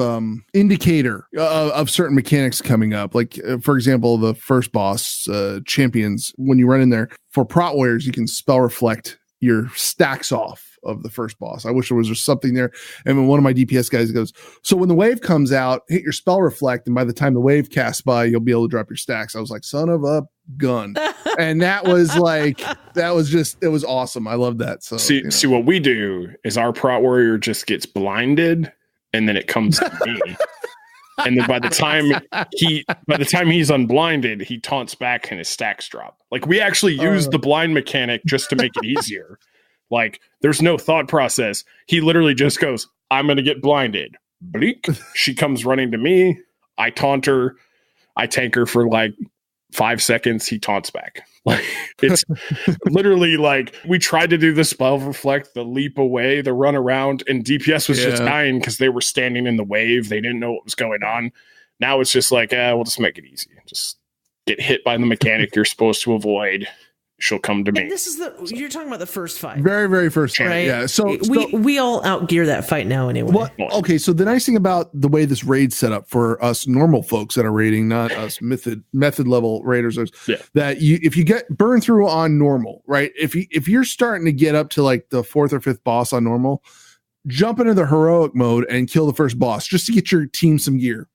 indicator of certain mechanics coming up. Like, for example, the first boss champions, when you run in there for Prot Warriors, you can spell reflect your stacks off of the first boss. I wish there was just something there. And when one of my DPS guys goes, so when the wave comes out, hit your spell reflect, and by the time the wave casts by, you'll be able to drop your stacks. I was like, son of a gun. And that was like, it was awesome. I love that. So see what we do is our Prot Warrior just gets blinded and then it comes to me. And then by the time he's unblinded, he taunts back and his stacks drop. Like we actually use the blind mechanic just to make it easier. Like there's no thought process. He literally just goes, I'm going to get blinded. Bleak. She comes running to me. I taunt her. I tank her for like 5 seconds. He taunts back. Like it's literally like we tried to do the spell reflect, the leap away, the run around, and DPS was just dying because they were standing in the wave. They didn't know what was going on. Now it's just like, we'll just make it easy. Just get hit by the mechanic you're supposed to avoid. She'll come to me. And this is you're talking about the first fight. Very, very first fight. Right? Yeah. So we all outgear that fight now anyway. Well, okay. So the nice thing about the way this raid's set up for us normal folks that are raiding, not us method level raiders, is that if you get burned through on normal, right? If you're starting to get up to like the 4th or 5th boss on normal, jump into the heroic mode and kill the first boss just to get your team some gear.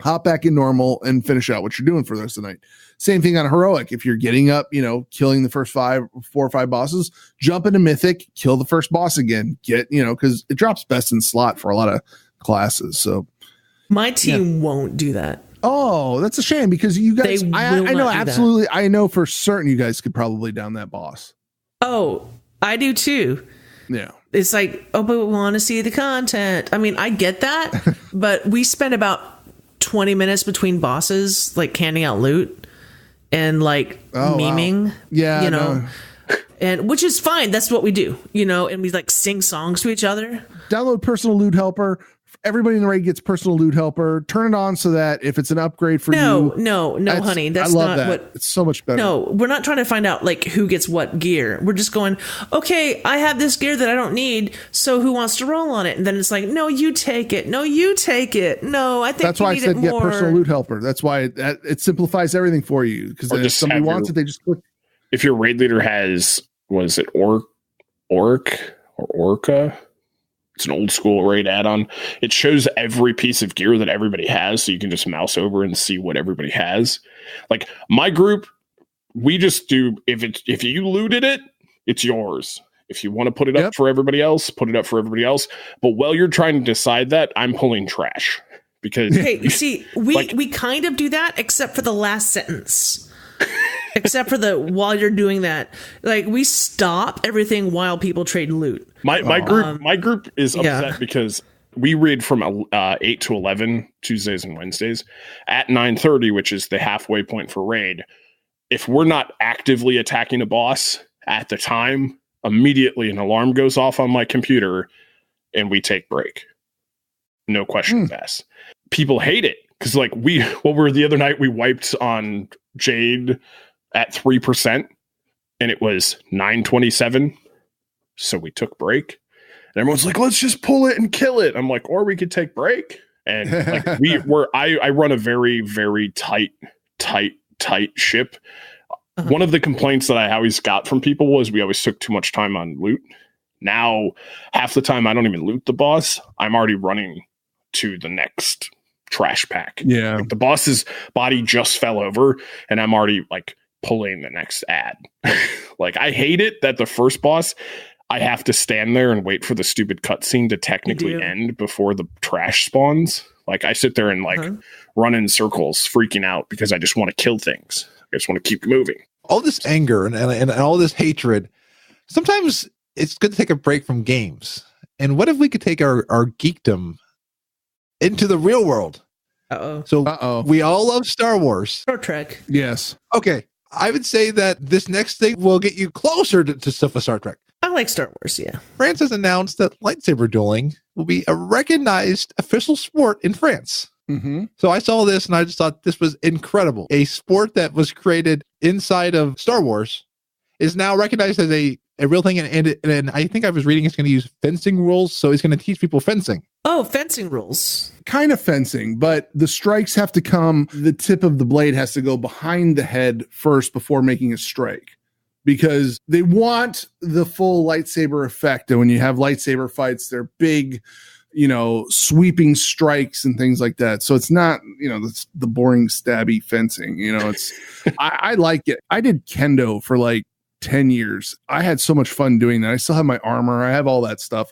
Hop back in normal and finish out what you're doing for the rest of the night. Same thing on heroic. If you're getting up, killing the first 4 or 5 bosses, jump into mythic, kill the first boss again. Because it drops best in slot for a lot of classes. So my team won't do that. Oh, that's a shame because you guys. I know absolutely. I know for certain you guys could probably down that boss. Oh, I do too. Yeah. It's like, oh, but we want to see the content. I mean, I get that, but we spend about 20 minutes between bosses, like handing out loot and like memeing. Wow. Yeah. You know, no. and which is fine. That's what we do, you know, and we like sing songs to each other. Download personal loot helper. Everybody in the raid gets personal loot helper. Turn it on so that if it's an upgrade for you. No, honey. That's I love not that. what. It's so much better. No, we're not trying to find out like who gets what gear. We're just going, okay, I have this gear that I don't need. So who wants to roll on it? And then it's like, no, you take it. No, you take it. No, I think that's why I said get more. personal loot helper. That's why it simplifies everything for you. Because if somebody wants it, they just click. If your raid leader has, was it Orc or Orca? It's an old school raid add-on. It shows every piece of gear that everybody has, so you can just mouse over and see what everybody has. Like my group, we just do if you looted it, it's yours. If you want to put it up for everybody else, put it up for everybody else. But while you're trying to decide that, I'm pulling trash because we kind of do that, except for the last sentence. Except for while you're doing that, like we stop everything while people trade loot. My group is upset because we read from 8 to 11 Tuesdays and Wednesdays at 9:30, which is the halfway point for raid. If we're not actively attacking a boss at the time, immediately an alarm goes off on my computer and we take break. No questions asked. People hate it because like the other night we wiped on Jade at 3% and it was 9:27. So we took break and everyone's like, let's just pull it and kill it. I'm like, or we could take break. And like I run a very, very tight ship. Uh-huh. One of the complaints that I always got from people was we always took too much time on loot. Now, half the time I don't even loot the boss. I'm already running to the next trash pack. Yeah. Like, the boss's body just fell over and I'm already like pulling the next ad. Like I hate it that the first boss, I have to stand there and wait for the stupid cutscene to technically end before the trash spawns. Like I sit there and like run in circles freaking out because I just want to kill things. I just want to keep moving. All this anger and all this hatred, sometimes it's good to take a break from games. And what if we could take our geekdom into the real world? So we all love Star Wars. Star Trek. Yes. Okay. I would say that this next thing will get you closer to stuff with Star Trek. I like Star Wars, yeah. France has announced that lightsaber dueling will be a recognized official sport in France. Mm-hmm. So I saw this and I just thought this was incredible. A sport that was created inside of Star Wars is now recognized as a real thing. And I think I was reading it's going to use fencing rules. So it's going to teach people fencing. Oh, fencing rules. Kind of fencing, but the strikes have to come, the tip of the blade has to go behind the head first before making a strike. Because they want the full lightsaber effect. And when you have lightsaber fights, they're big, sweeping strikes and things like that. So it's not, the boring stabby fencing, it's, I like it. I did kendo for like 10 years. I had so much fun doing that. I still have my armor. I have all that stuff.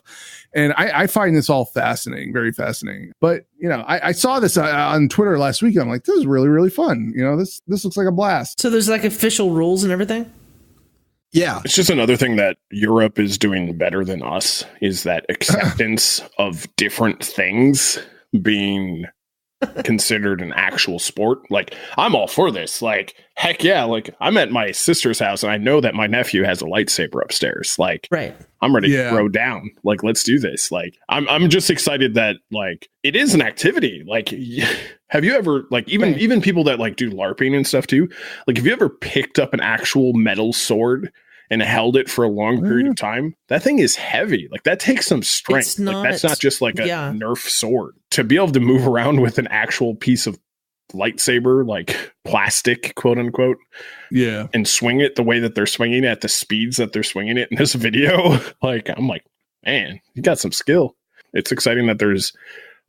And I find this all fascinating, very fascinating. But, I saw this on Twitter last week. And I'm like, this is really, really fun. This looks like a blast. So there's like official rules and everything? Yeah. It's just another thing that Europe is doing better than us is that acceptance of different things being considered an actual sport. Like, I'm all for this. Like, heck yeah. Like, I'm at my sister's house and I know that my nephew has a lightsaber upstairs. Like, right. I'm ready to throw down. Like, let's do this. Like, I'm just excited that like it is an activity. Like, have you ever like even people that like do LARPing and stuff too? Like, have you ever picked up an actual metal sword and held it for a long period of time? That thing is heavy. Like, that takes some strength. That's not just like a Nerf sword. To be able to move around with an actual piece of lightsaber, like plastic, quote unquote, and swing it the way that they're swinging it at the speeds that they're swinging it in this video. Like, I'm like, man, you got some skill. It's exciting that there's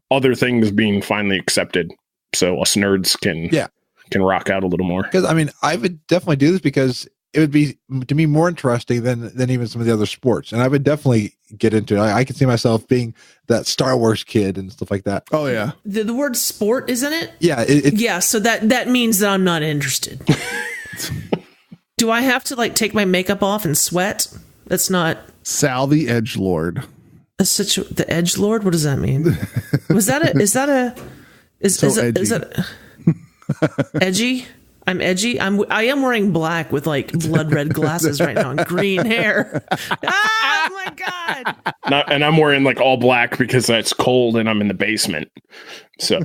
other things being finally accepted, so us nerds can rock out a little more. Because I would definitely do this because it would be to me more interesting than even some of the other sports, and I would definitely get into it. I can see myself being that Star Wars kid and stuff like that. Oh yeah, the word sport, isn't it? Yeah, yeah. So that means that I'm not interested. Do I have to like take my makeup off and sweat? That's not Sal the Edgelord. the Edgelord. What does that mean? Is that edgy? I'm edgy. I am wearing black with like blood red glasses right now and green hair. Oh my god! And I'm wearing like all black because it's cold and I'm in the basement. So,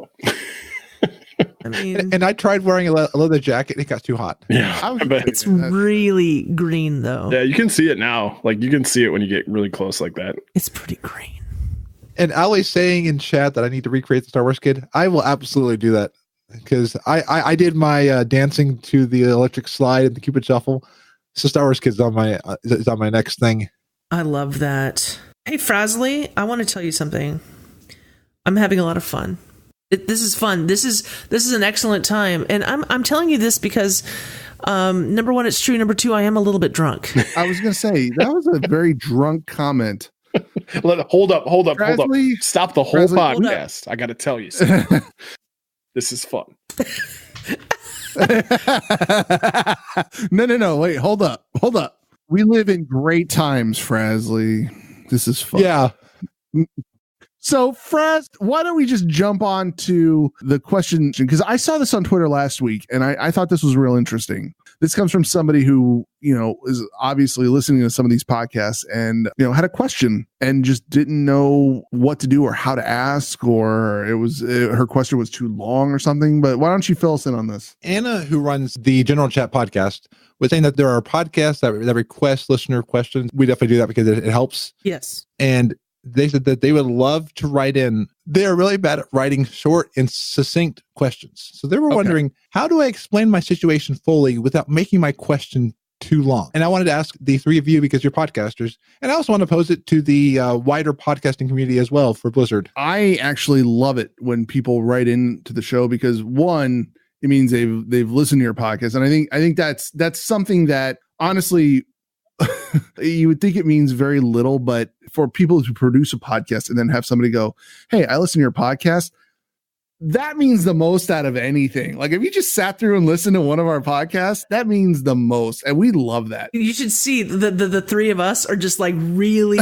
I mean, and I tried wearing a leather jacket. It got too hot. Yeah, it's really green though. Yeah, you can see it now. Like you can see it when you get really close like that. It's pretty green. And Ali's saying in chat that I need to recreate the Star Wars kid. I will absolutely do that. Because I did my dancing to the electric slide and the Cupid shuffle. So Star Wars Kids is on my next thing. I love that. Hey, Frazly, I want to tell you something. I'm having a lot of fun. This is fun. This is an excellent time, and I'm telling you this because number one, it's true. Number two, I am a little bit drunk. I was going to say that was a very drunk comment. Hold up. Stop the whole podcast. I got to tell you something. This is fun. No. Wait, hold up. We live in great times, Frazly. This is fun. Yeah. So, Fraz, why don't we just jump on to the question? Because I saw this on Twitter last week, and I thought this was real interesting. This comes from somebody who, is obviously listening to some of these podcasts and, had a question and just didn't know what to do or how to ask, or her question was too long or something. But why don't you fill us in on this? Anna, who runs the General Chat podcast, was saying that there are podcasts that request listener questions. We definitely do that because it helps. Yes. And they said that they would love to write in. They are really bad at writing short and succinct questions. So they were wondering, how do I explain my situation fully without making my question too long? And I wanted to ask the three of you because you're podcasters. And I also want to pose it to the wider podcasting community as well for Blizzard. I actually love it when people write into the show because one, it means they've listened to your podcast. And I think that's something that honestly, you would think it means very little, but for people to produce a podcast and then have somebody go, "Hey, I listen to your podcast," that means the most out of anything. Like if you just sat through and listened to one of our podcasts, that means the most. And we love that. You should see the three of us are just like really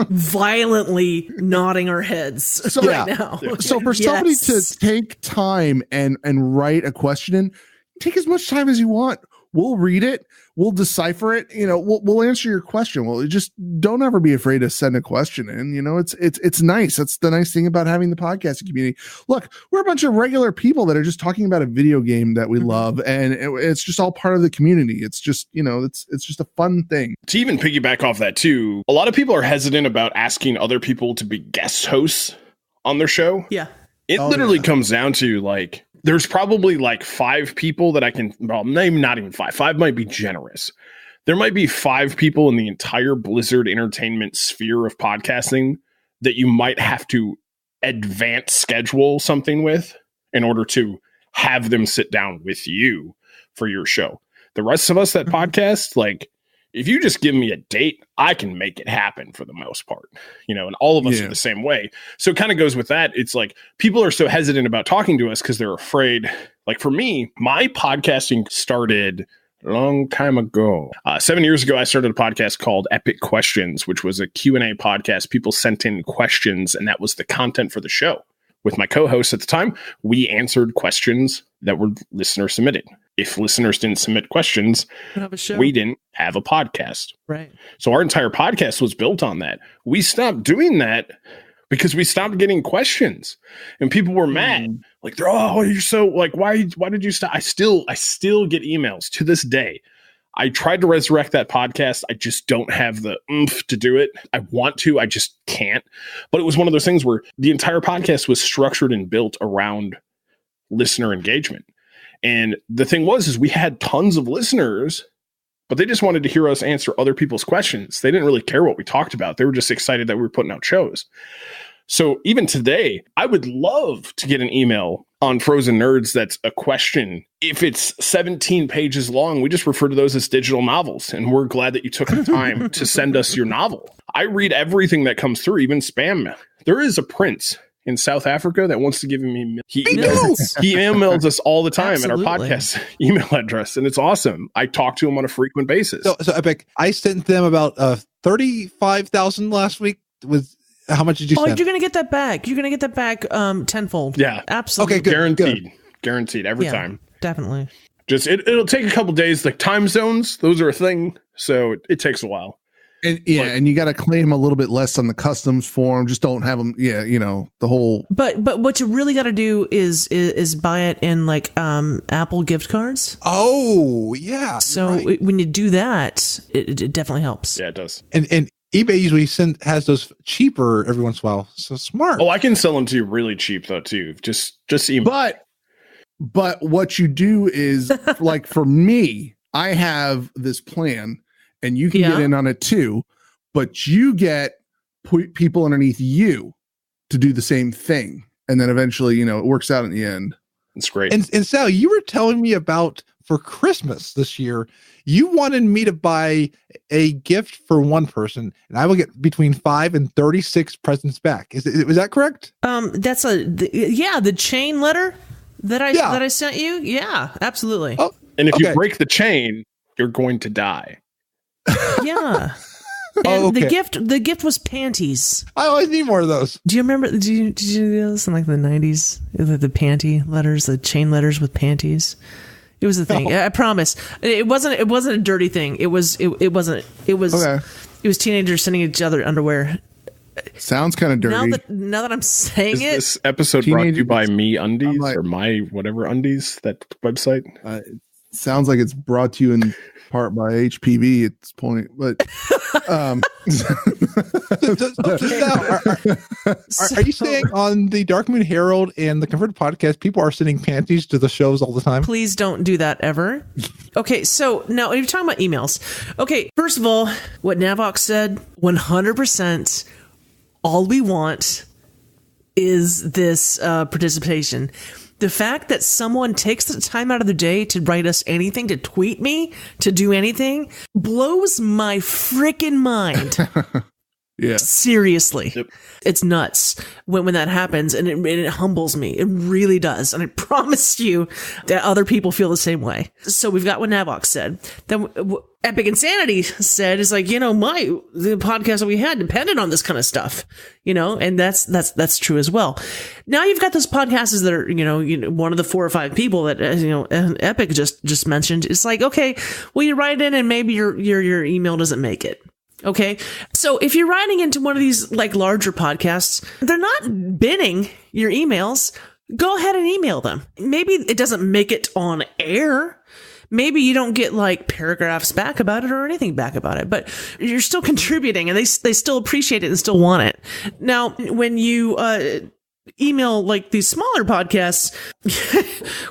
violently nodding our heads right now. So for somebody to take time and write a question in, take as much time as you want. We'll read it. We'll decipher it. We'll answer your question. Well, just don't ever be afraid to send a question in. It's nice. That's the nice thing about having the podcasting community. Look, we're a bunch of regular people that are just talking about a video game that we love, and it's just all part of the community. It's just, it's just a fun thing. To even piggyback off that too, a lot of people are hesitant about asking other people to be guest hosts on their show. Yeah. It literally comes down to like, there's probably like 5 people that I can, well, maybe not even 5. 5 might be generous. There might be 5 people in the entire Blizzard entertainment sphere of podcasting that you might have to advance schedule something with in order to have them sit down with you for your show. The rest of us that podcast, like, if you just give me a date, I can make it happen for the most part, and all of us are the same way. So it kind of goes with that. It's like people are so hesitant about talking to us because they're afraid. Like for me, my podcasting started a long time ago. 7 years ago, I started a podcast called Epic Questions, which was a Q&A podcast. People sent in questions, and that was the content for the show. With my co-hosts at the time, we answered questions that were listener submitted. If listeners didn't submit questions, we didn't have a podcast. Right. So our entire podcast was built on that. We stopped doing that because we stopped getting questions, and people were mad. Like, you're so like, why did you stop? I still get emails to this day. I tried to resurrect that podcast. I just don't have the oomph to do it. I want to, I just can't. But it was one of those things where the entire podcast was structured and built around listener engagement. And the thing was we had tons of listeners, but they just wanted to hear us answer other people's questions. They didn't really care what we talked about. They were just excited that we were putting out shows. So even today, I would love to get an email on Frozen Nerds that's a question. If it's 17 pages long, we just refer to those as digital novels. And we're glad that you took the time to send us your novel. I read everything that comes through, even spam. There is a prince in South Africa that wants to give me. He emails us all the time at our podcast email address, and it's awesome. I talk to him on a frequent basis. So Epic, I sent them about 35,000 last week. With how much did you send? You're gonna get that back. You're gonna get that back tenfold. Yeah, absolutely. Okay, good. Guaranteed every time. Definitely. Just it'll take a couple days. Like time zones, those are a thing, so it takes a while. And and you got to claim a little bit less on the customs form. Just don't have them. Yeah, the whole. But what you really got to do is buy it in like Apple gift cards. Oh yeah. So when you do that, it definitely helps. Yeah, it does. And eBay usually has those cheaper every once in a while. So smart. Oh, I can sell them to you really cheap though too. Just email. But what you do is like for me, I have this plan. And you can get in on it too, but you get people underneath you to do the same thing. And then eventually, it works out in the end. It's great. And Sal, you were telling me about for Christmas this year, you wanted me to buy a gift for one person and I will get between 5 and 36 presents back. Was that correct? That's the chain letter that I sent you. Yeah, absolutely. Oh, and if you break the chain, you're going to die. Yeah. And the gift was panties. I always need more of those. Do you remember? Did you do those in like the 90s? The panty letters, the chain letters with panties. It was a thing. I promise. It wasn't a dirty thing. It was teenagers sending each other underwear. Sounds kind of dirty. Now that I'm saying it. This episode brought to you by Me Undies or My Whatever Undies, that website? Sounds like it's brought to you in part by HPV at this point, but are you saying on the Dark Moon Herald and the Converted Podcast, people are sending panties to the shows all the time? Please don't do that ever. Okay, so now you're talking about emails. Okay, first of all, what Navox said, 100%, all we want is this participation. The fact that someone takes the time out of their day to write us anything, to tweet me, to do anything, blows my freaking mind. Yeah. Seriously. Yep. It's nuts when that happens, and it humbles me. It really does. And I promise you that other people feel the same way. So we've got what Navox said. Then Epic Insanity said is like, the podcast that we had depended on this kind of stuff, and that's true as well. Now you've got those podcasters that are, one of the 4 or 5 people that, Epic just mentioned. It's like, okay, well, you write in and maybe your email doesn't make it. Okay. So if you're writing into one of these like larger podcasts, they're not binning your emails. Go ahead and email them. Maybe it doesn't make it on air. Maybe you don't get like paragraphs back about it or anything back about it, but you're still contributing and they still appreciate it and still want it. Now, when you, email like these smaller podcasts,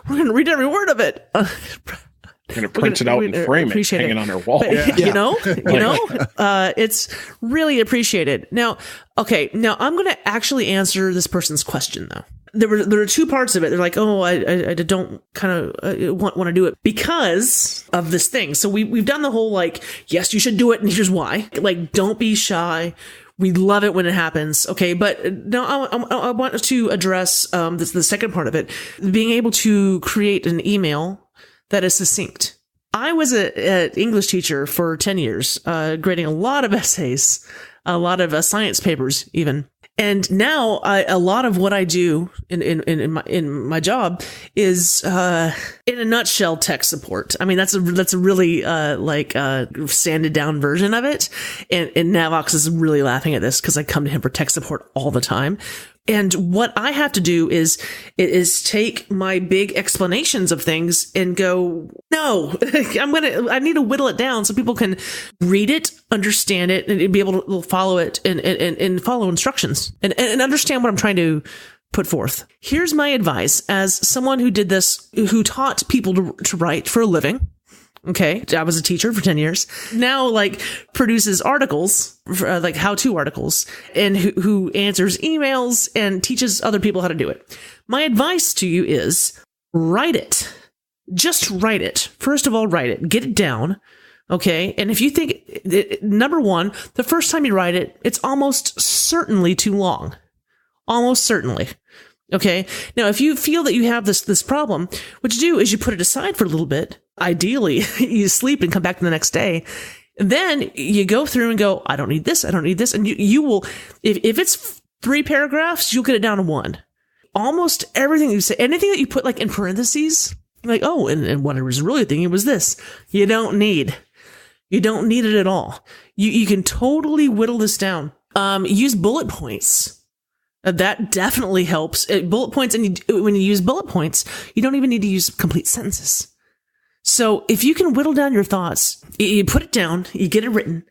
we're going to read every word of it. Going to print it out and frame it, hanging on our wall. But, it's really appreciated. Now, I'm going to actually answer this person's question though. There were 2 parts of it. They're like, oh, I don't kind of want to do it because of this thing. So we've done the whole like, yes, you should do it, and here's why. Like, don't be shy. We love it when it happens. Okay. But no, I want to address the second part of it, being able to create an email that is succinct. I was an English teacher for 10 years, grading a lot of essays, a lot of science papers even. And now a lot of what I do in my job is in a nutshell tech support. I mean, that's a really sanded down version of it. And Navox is really laughing at this because I come to him for tech support all the time. And what I have to do is take my big explanations of things and go, no, I need to whittle it down so people can read it, understand it, and be able to follow it and follow instructions and understand what I'm trying to put forth. Here's my advice as someone who did this, who taught people to write for a living. Okay. I was a teacher for 10 years. Now, produces articles, like how-to articles, and who answers emails and teaches other people how to do it. My advice to you is write it. Just write it. First of all, write it. Get it down. Okay. And if you think, number one, the first time you write it, it's almost certainly too long. Almost certainly. Okay. Now, if you feel that you have this problem, what you do is you put it aside for a little bit. Ideally, you sleep and come back the next day. And then you go through and go, I don't need this. I don't need this. And you will, if it's 3 paragraphs, you'll get it down to 1. Almost everything you say, anything that you put like in parentheses, like, oh, and what I was really thinking was this. You don't need it at all. You can totally whittle this down. Use bullet points. That definitely helps. Bullet points, and when you use bullet points, you don't even need to use complete sentences. So if you can whittle down your thoughts, you put it down, you get it written,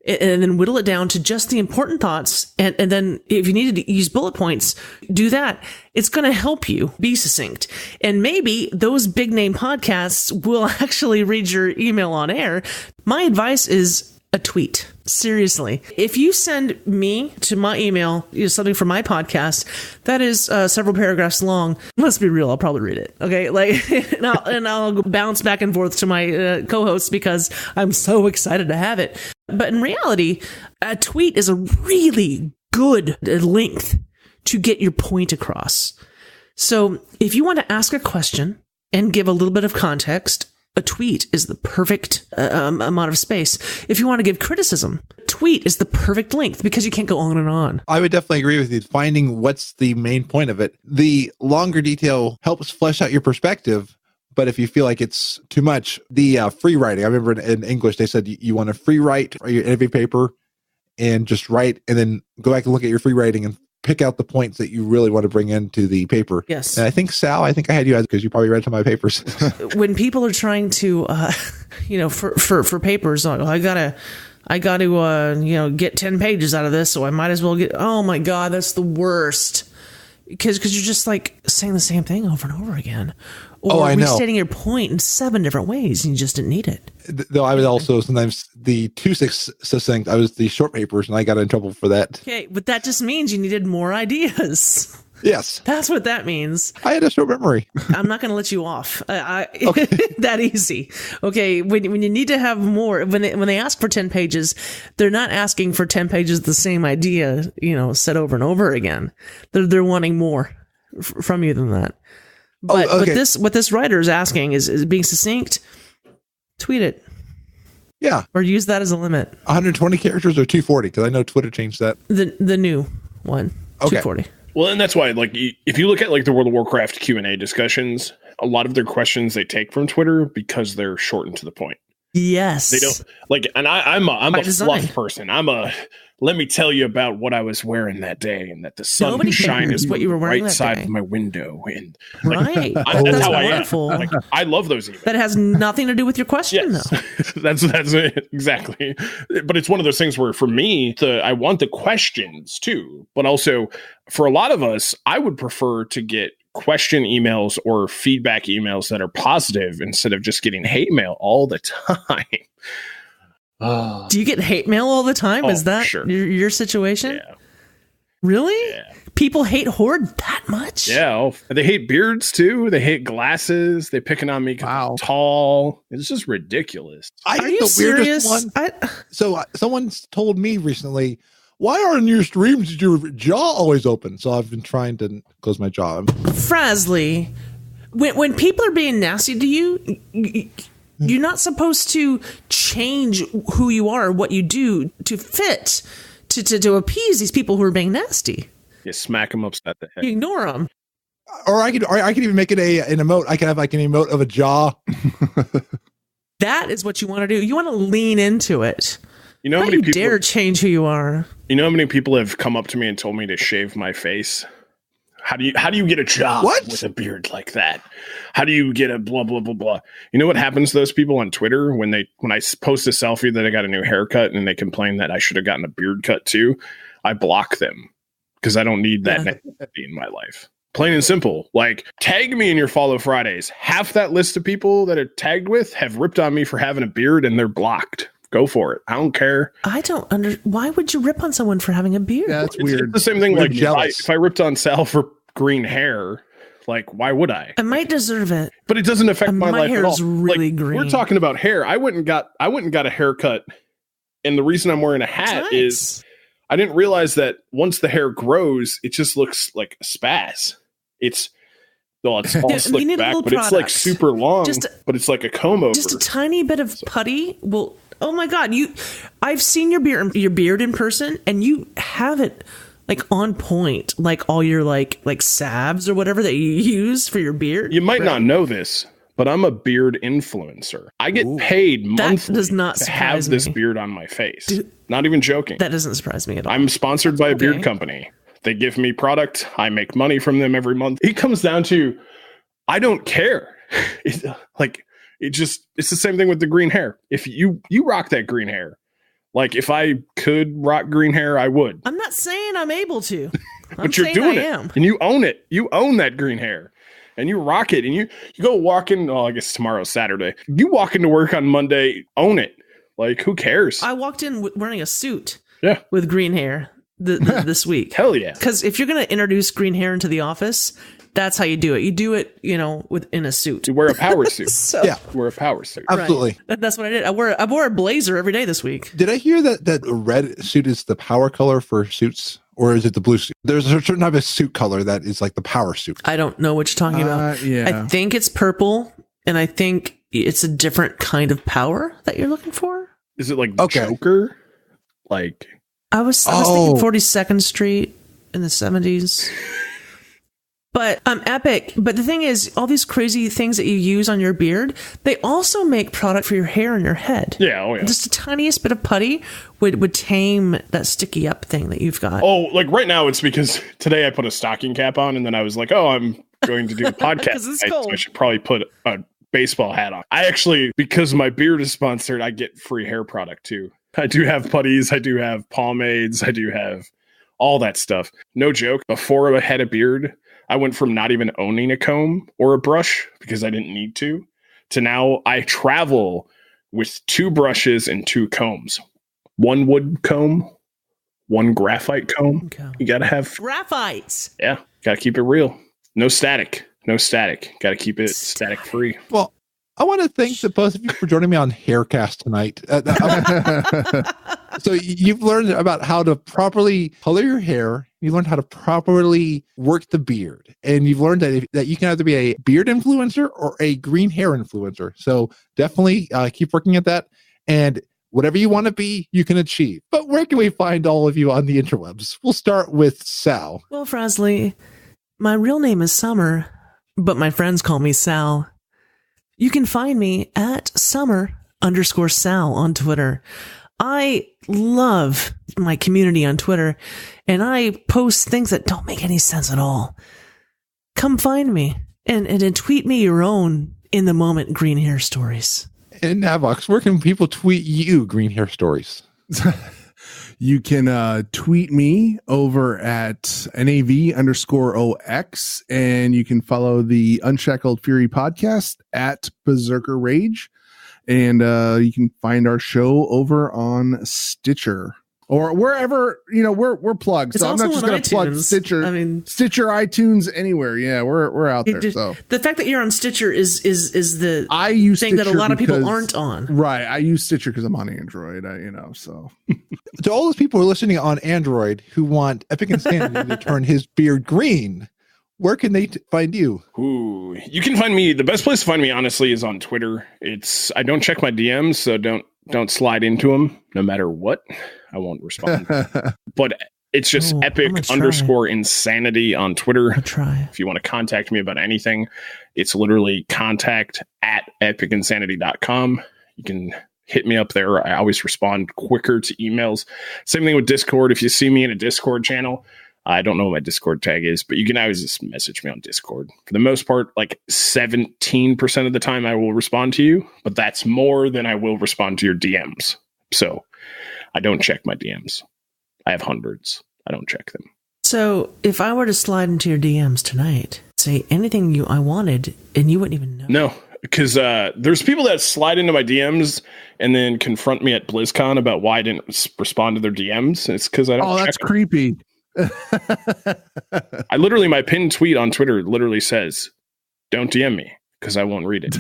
and then whittle it down to just the important thoughts. And then if you need to use bullet points, do that. It's going to help you be succinct. And maybe those big name podcasts will actually read your email on air. My advice is a tweet. Seriously. If you send me to my email, something from my podcast that is several paragraphs long, let's be real, I'll probably read it. Okay. Like, and I'll bounce back and forth to my co-hosts because I'm so excited to have it. But in reality, a tweet is a really good length to get your point across. So if you want to ask a question and give a little bit of context, a tweet is the perfect amount of space. If you want to give criticism, tweet is the perfect length because you can't go on and on. I would definitely agree with you. Finding what's the main point of it. The longer detail helps flesh out your perspective. But if you feel like it's too much, the free writing, I remember in English, they said you want to free write your interview paper and just write and then go back and look at your free writing and pick out the points that you really want to bring into the paper. Yes. And I think, Sal, I had you as because you probably read some of my papers. When people are trying to, for papers, I gotta, get 10 pages out of this, so I might as well get, oh my God, that's the worst. Because you're just like saying the same thing over and over again. Or restating your point in 7 different ways and you just didn't need it. Though I was also sometimes the too succinct. I was the short papers and I got in trouble for that. Okay, but that just means you needed more ideas. Yes. That's what that means. I had a short memory. I'm not going to let you off that easy. Okay, when you need to have more, when they ask for 10 pages, they're not asking for 10 pages of the same idea, said over and over again. They're wanting more from you than that. But what this writer is asking is being succinct. Tweet it. Yeah. Or use that as a limit. 120 characters or 240? Because I know Twitter changed that. The new one. Okay. 240. Well, and that's why, like, if you look at like the World of Warcraft Q&A discussions, a lot of their questions they take from Twitter because they're short and to the point. Yes. They don't like, and I'm a fluff person. Let me tell you about what I was wearing that day, and that the sun was shining what you were wearing right that side day. of my window, and right. That's how wonderful. I am. Like, I love those emails. That has nothing to do with your question, yes. though. that's it, exactly. But it's one of those things where, for me, I want the questions too, but also for a lot of us, I would prefer to get question emails or feedback emails that are positive instead of just getting hate mail all the time. Do you get hate mail all the time? Oh, is that sure. your situation? Yeah. Really? Yeah. People hate Horde that much? Yeah. Oh, they hate beards too. They hate glasses. They picking on me because I'm tall. It's just ridiculous. I Are think you the serious? weirdest one. So someone's told me recently, why are in your streams is your jaw always open? So I've been trying to close my jaw. Frazzly, when people are being nasty to you, you're not supposed to change who you are, what you do to fit, to appease these people who are being nasty. You smack them upside the head. You ignore them. Or I could even make it an emote. I could have like an emote of a jaw. That is what you want to do. You want to lean into it. You know how How many you people dare change who you are? You know how many people have come up to me and told me to shave my face? How do you get a job with a beard like that? How do you get a blah blah blah blah? You know what happens to those people on Twitter when I post a selfie that I got a new haircut and they complain that I should have gotten a beard cut too? I block them because I don't need that negativity in my life. Plain and simple. Like, tag me in your Follow Fridays. Half that list of people that are tagged with have ripped on me for having a beard and they're blocked. Go for it. I don't care. I don't why would you rip on someone for having a beard? Yeah, that's weird. It's the same thing. We're Like, jealous. if I ripped on Sal for green hair, like, why would I? I might deserve it. But it doesn't affect my life at all. hair's really green. We're talking about hair. I went and got a haircut, and the reason I'm wearing a hat is I didn't realize that once the hair grows, it just looks like a spaz. It's all slicked back, but it's like super long, but it's like a comb over. Just a tiny bit of putty will, oh my God, I've seen your beard in person, and you have it like on point, like all your like salves or whatever that you use for your beard. You might not know this, but I'm a beard influencer. I get paid monthly to have this beard on my face. Not even joking. That doesn't surprise me at all. I'm sponsored by a beard company. They give me product. I make money from them every month. It comes down to, I don't care. It's the same thing with the green hair. If you rock that green hair, like if I could rock green hair, I would. I'm not saying I'm able to, but you're doing it, and you own it. You own that green hair, and you rock it, and you go walk in. Oh, I guess tomorrow's Saturday. You walk into work on Monday, own it. Like, who cares? I walked in wearing a suit. Yeah, with green hair this week. Hell yeah! Because if you're gonna introduce green hair into the office, that's how you do it. You do it, within a suit. You wear a power suit. Yeah, wear a power suit. Absolutely. Right. That's what I did. I wore a blazer every day this week. Did I hear that red suit is the power color for suits, or is it the blue suit? There's a certain type of suit color that is like the power suit. I don't know what you're talking about. Yeah. I think it's purple, and I think it's a different kind of power that you're looking for. Is it like Joker? Like I was thinking 42nd Street in the 70s. But Epic. But the thing is, all these crazy things that you use on your beard, they also make product for your hair and your head. Yeah, oh yeah. Just the tiniest bit of putty would tame that sticky up thing that you've got. Oh, like right now it's because today I put a stocking cap on, and then I was like, oh, I'm going to do a podcast. So I should probably put a baseball hat on. I actually, because my beard is sponsored, I get free hair product too. I do have putties, I do have pomades, I do have all that stuff. No joke. Before I had a beard, I went from not even owning a comb or a brush because I didn't need to now I travel with 2 brushes and 2 combs. 1 wood comb, 1 graphite comb. Okay. You got to have graphites. Yeah. Got to keep it real. No static. Got to keep it static free. Well, I want to thank the both of you for joining me on Haircast tonight. So you've learned about how to properly color your hair. You learned how to properly work the beard. And you've learned that you can either be a beard influencer or a green hair influencer. So definitely keep working at that. And whatever you want to be, you can achieve. But where can we find all of you on the interwebs? We'll start with Sal. Well, Frazly, my real name is Summer, but my friends call me Sal. You can find me at Summer_Sal on Twitter. I love my community on Twitter, and I post things that don't make any sense at all. Come find me and tweet me your own in the moment green hair stories. And Navox, where can people tweet you green hair stories? You can tweet me over at NAV_OX, and you can follow the Unshackled Fury podcast at Berserker Rage. And you can find our show over on Stitcher or wherever, we're plugged. It's so I'm not just going to plug Stitcher. I mean, Stitcher, iTunes, anywhere. Yeah, we're out there. So the fact that you're on Stitcher is the thing Stitcher that a lot of people aren't on. Right. I use Stitcher because I'm on Android, so. To all those people who are listening on Android who want Epic Insanity to turn his beard green, where can they find you? Ooh, you can find me. The best place to find me, honestly, is on Twitter. I don't check my DMs, so don't slide into them, no matter what. I won't respond. But it's just epic_insanity on Twitter. I'll try. If you want to contact me about anything, it's literally contact@epicinsanity.com. You can hit me up there. I always respond quicker to emails. Same thing with Discord. If you see me in a Discord channel, I don't know what my Discord tag is, but you can always just message me on Discord. For the most part, like 17% of the time I will respond to you, but that's more than I will respond to your DMs. So I don't check my DMs. I have hundreds. I don't check them. So if I were to slide into your DMs tonight, say anything I wanted, and you wouldn't even know. No, because there's people that slide into my DMs and then confront me at BlizzCon about why I didn't respond to their DMs. It's because I don't. Oh, that's creepy. I literally, my pinned tweet on Twitter literally says, "Don't DM me because I won't read it."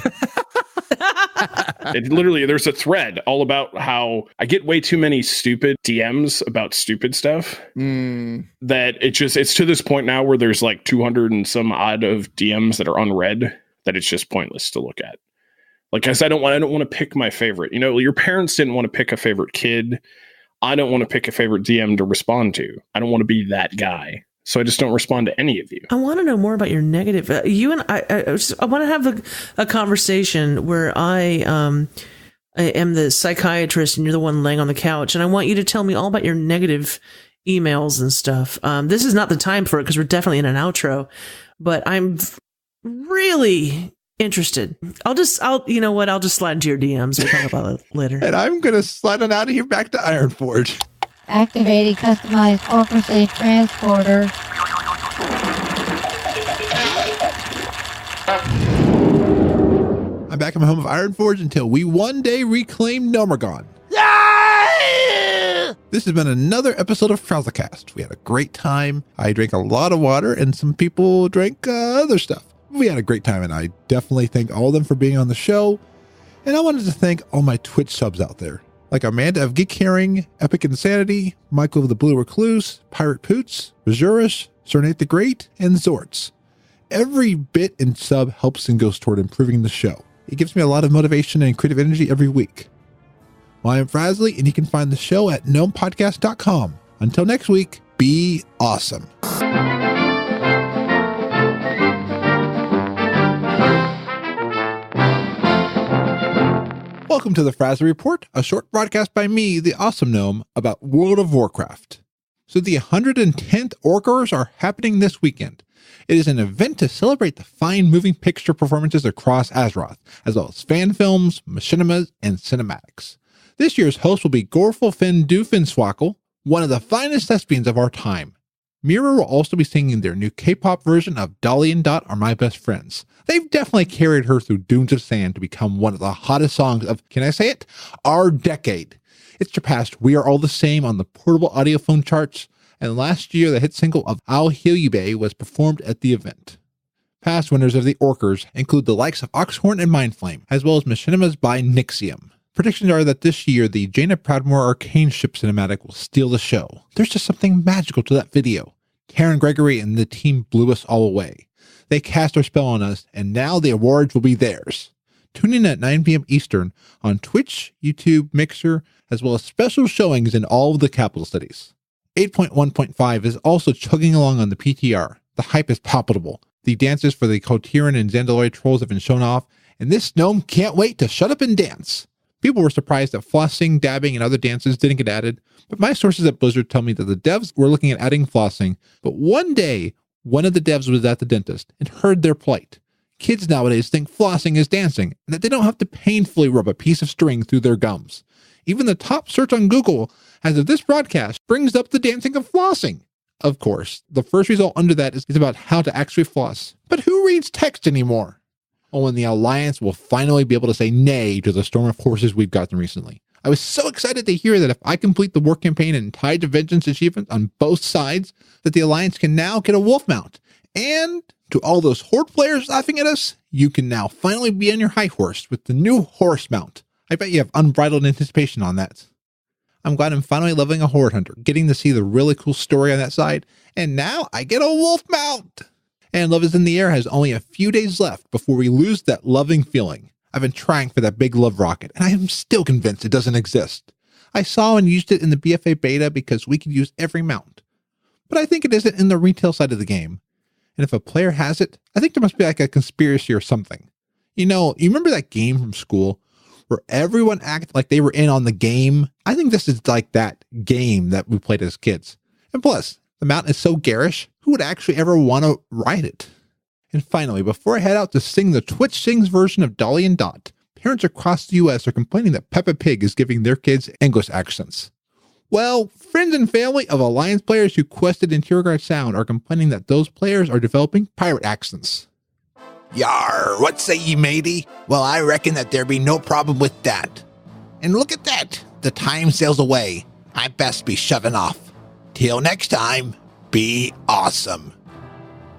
It literally, there's a thread all about how I get way too many stupid DMs about stupid stuff that it's to this point now where there's like 200 and some odd of DMs that are unread that it's just pointless to look at. Like I said, I don't want to pick my favorite. You know, your parents didn't want to pick a favorite kid. I don't want to pick a favorite DM to respond to. I don't want to be that guy. So I just don't respond to any of you. I want to know more about your negative. You and I want to have a conversation where I am the psychiatrist and you're the one laying on the couch. And I want you to tell me all about your negative emails and stuff. This is not the time for it because we're definitely in an outro. But I'm really interested. You know what? I'll just slide into your DMs. We'll talk about it later. And I'm going to slide on out of here back to Ironforge. Activating customized Orca-safe transporter. I'm back in my home of Ironforge until we one day reclaim Nomergon. This has been another episode of FrazlCast. We had a great time. I drank a lot of water and some people drank other stuff. We had a great time and I definitely thank all of them for being on the show. And I wanted to thank all my Twitch subs out there. Like Amanda of Geek Herring, Epic Insanity, Michael of the Blue Recluse, Pirate Poots, Razurish, Cernate the Great, and Zorts. Every bit and sub helps and goes toward improving the show. It gives me a lot of motivation and creative energy every week. Well, I'm Frazly, and you can find the show at gnomepodcast.com. Until next week, be awesome. Welcome to the Frazly Report, a short broadcast by me, the Awesome Gnome, about World of Warcraft. So the 110th Orcars are happening this weekend. It is an event to celebrate the fine moving picture performances across Azeroth, as well as fan films, machinimas, and cinematics. This year's host will be Gorful Finn Doofenswackle, one of the finest thespians of our time. Mira will also be singing their new K-pop version of Dolly and Dot Are My Best Friends. They've definitely carried her through Dunes of Sand to become one of the hottest songs of, can I say it, our decade. It surpassed We Are All the Same on the portable audiophone charts, and last year the hit single of I'll Heal You Bae was performed at the event. Past winners of the Orcars include the likes of Oxhorn and Mindflame, as well as machinimas by Nixium. Predictions are that this year the Jaina Proudmoore Arcane Ship cinematic will steal the show. There's just something magical to that video. Karen Gregory and the team blew us all away. They cast their spell on us, and now the awards will be theirs. Tune in at 9 p.m. Eastern on Twitch, YouTube, Mixer, as well as special showings in all of the capital cities. 8.1.5 is also chugging along on the PTR. The hype is palpable. The dances for the Kotiran and Zandaloi trolls have been shown off, and this gnome can't wait to shut up and dance. People were surprised that flossing, dabbing, and other dances didn't get added, but my sources at Blizzard tell me that the devs were looking at adding flossing, but one day, one of the devs was at the dentist and heard their plight. Kids nowadays think flossing is dancing, and that they don't have to painfully rub a piece of string through their gums. Even the top search on Google, as of this broadcast, brings up the dancing of flossing. Of course, the first result under that is about how to actually floss. But who reads text anymore? Oh, and the Alliance will finally be able to say nay to the storm of horses we've gotten recently. I was so excited to hear that if I complete the war campaign and Tides of Vengeance achievements on both sides, that the Alliance can now get a wolf mount. And to all those Horde players laughing at us, you can now finally be on your high horse with the new horse mount. I bet you have unbridled anticipation on that. I'm glad I'm finally leveling a Horde Hunter, getting to see the really cool story on that side, and now I get a wolf mount! And Love is in the Air has only a few days left before we lose that loving feeling. I've been trying for that big love rocket, and I am still convinced it doesn't exist. I saw and used it in the BFA beta because we could use every mount. But I think it isn't in the retail side of the game. And if a player has it, I think there must be like a conspiracy or something. You remember that game from school where everyone acted like they were in on the game? I think this is like that game that we played as kids. And plus, the mount is so garish, who would actually ever want to ride it? And finally, before I head out to sing the Twitch Sings version of Dolly and Dot, parents across the US are complaining that Peppa Pig is giving their kids English accents. Well, friends and family of Alliance players who quested Interior Guard Sound are complaining that those players are developing pirate accents. Yar, what say ye, matey? Well, I reckon that there be no problem with that. And look at that, the time sails away. I best be shoving off. Till next time, be awesome.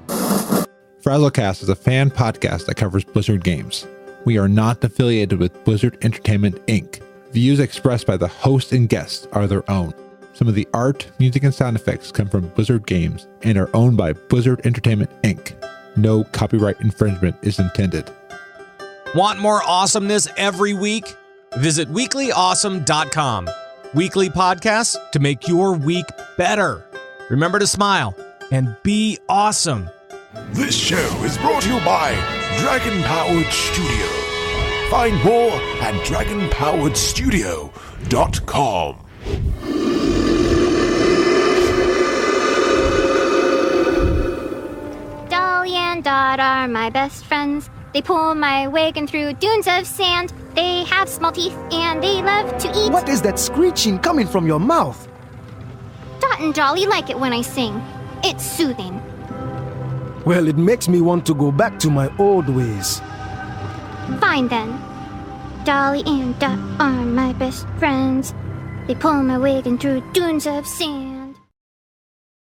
FrazlCast is a fan podcast that covers Blizzard games. We are not affiliated with Blizzard Entertainment, Inc. Views expressed by the host and guests are their own. Some of the art, music, and sound effects come from Blizzard Games and are owned by Blizzard Entertainment, Inc. No copyright infringement is intended. Want more awesomeness every week? Visit weeklyawesome.com. Weekly podcasts to make your week better. Remember to smile and be awesome. This show is brought to you by Dragon Powered Studio. Find more at dragonpoweredstudio.com. Dolly and Dot are my best friends. They pull my wagon through dunes of sand. They have small teeth and they love to eat. What is that screeching coming from your mouth? Dot and Dolly like it when I sing. It's soothing. Well, it makes me want to go back to my old ways. Fine then. Dolly and Dot are my best friends. They pull my wagon through dunes of sand.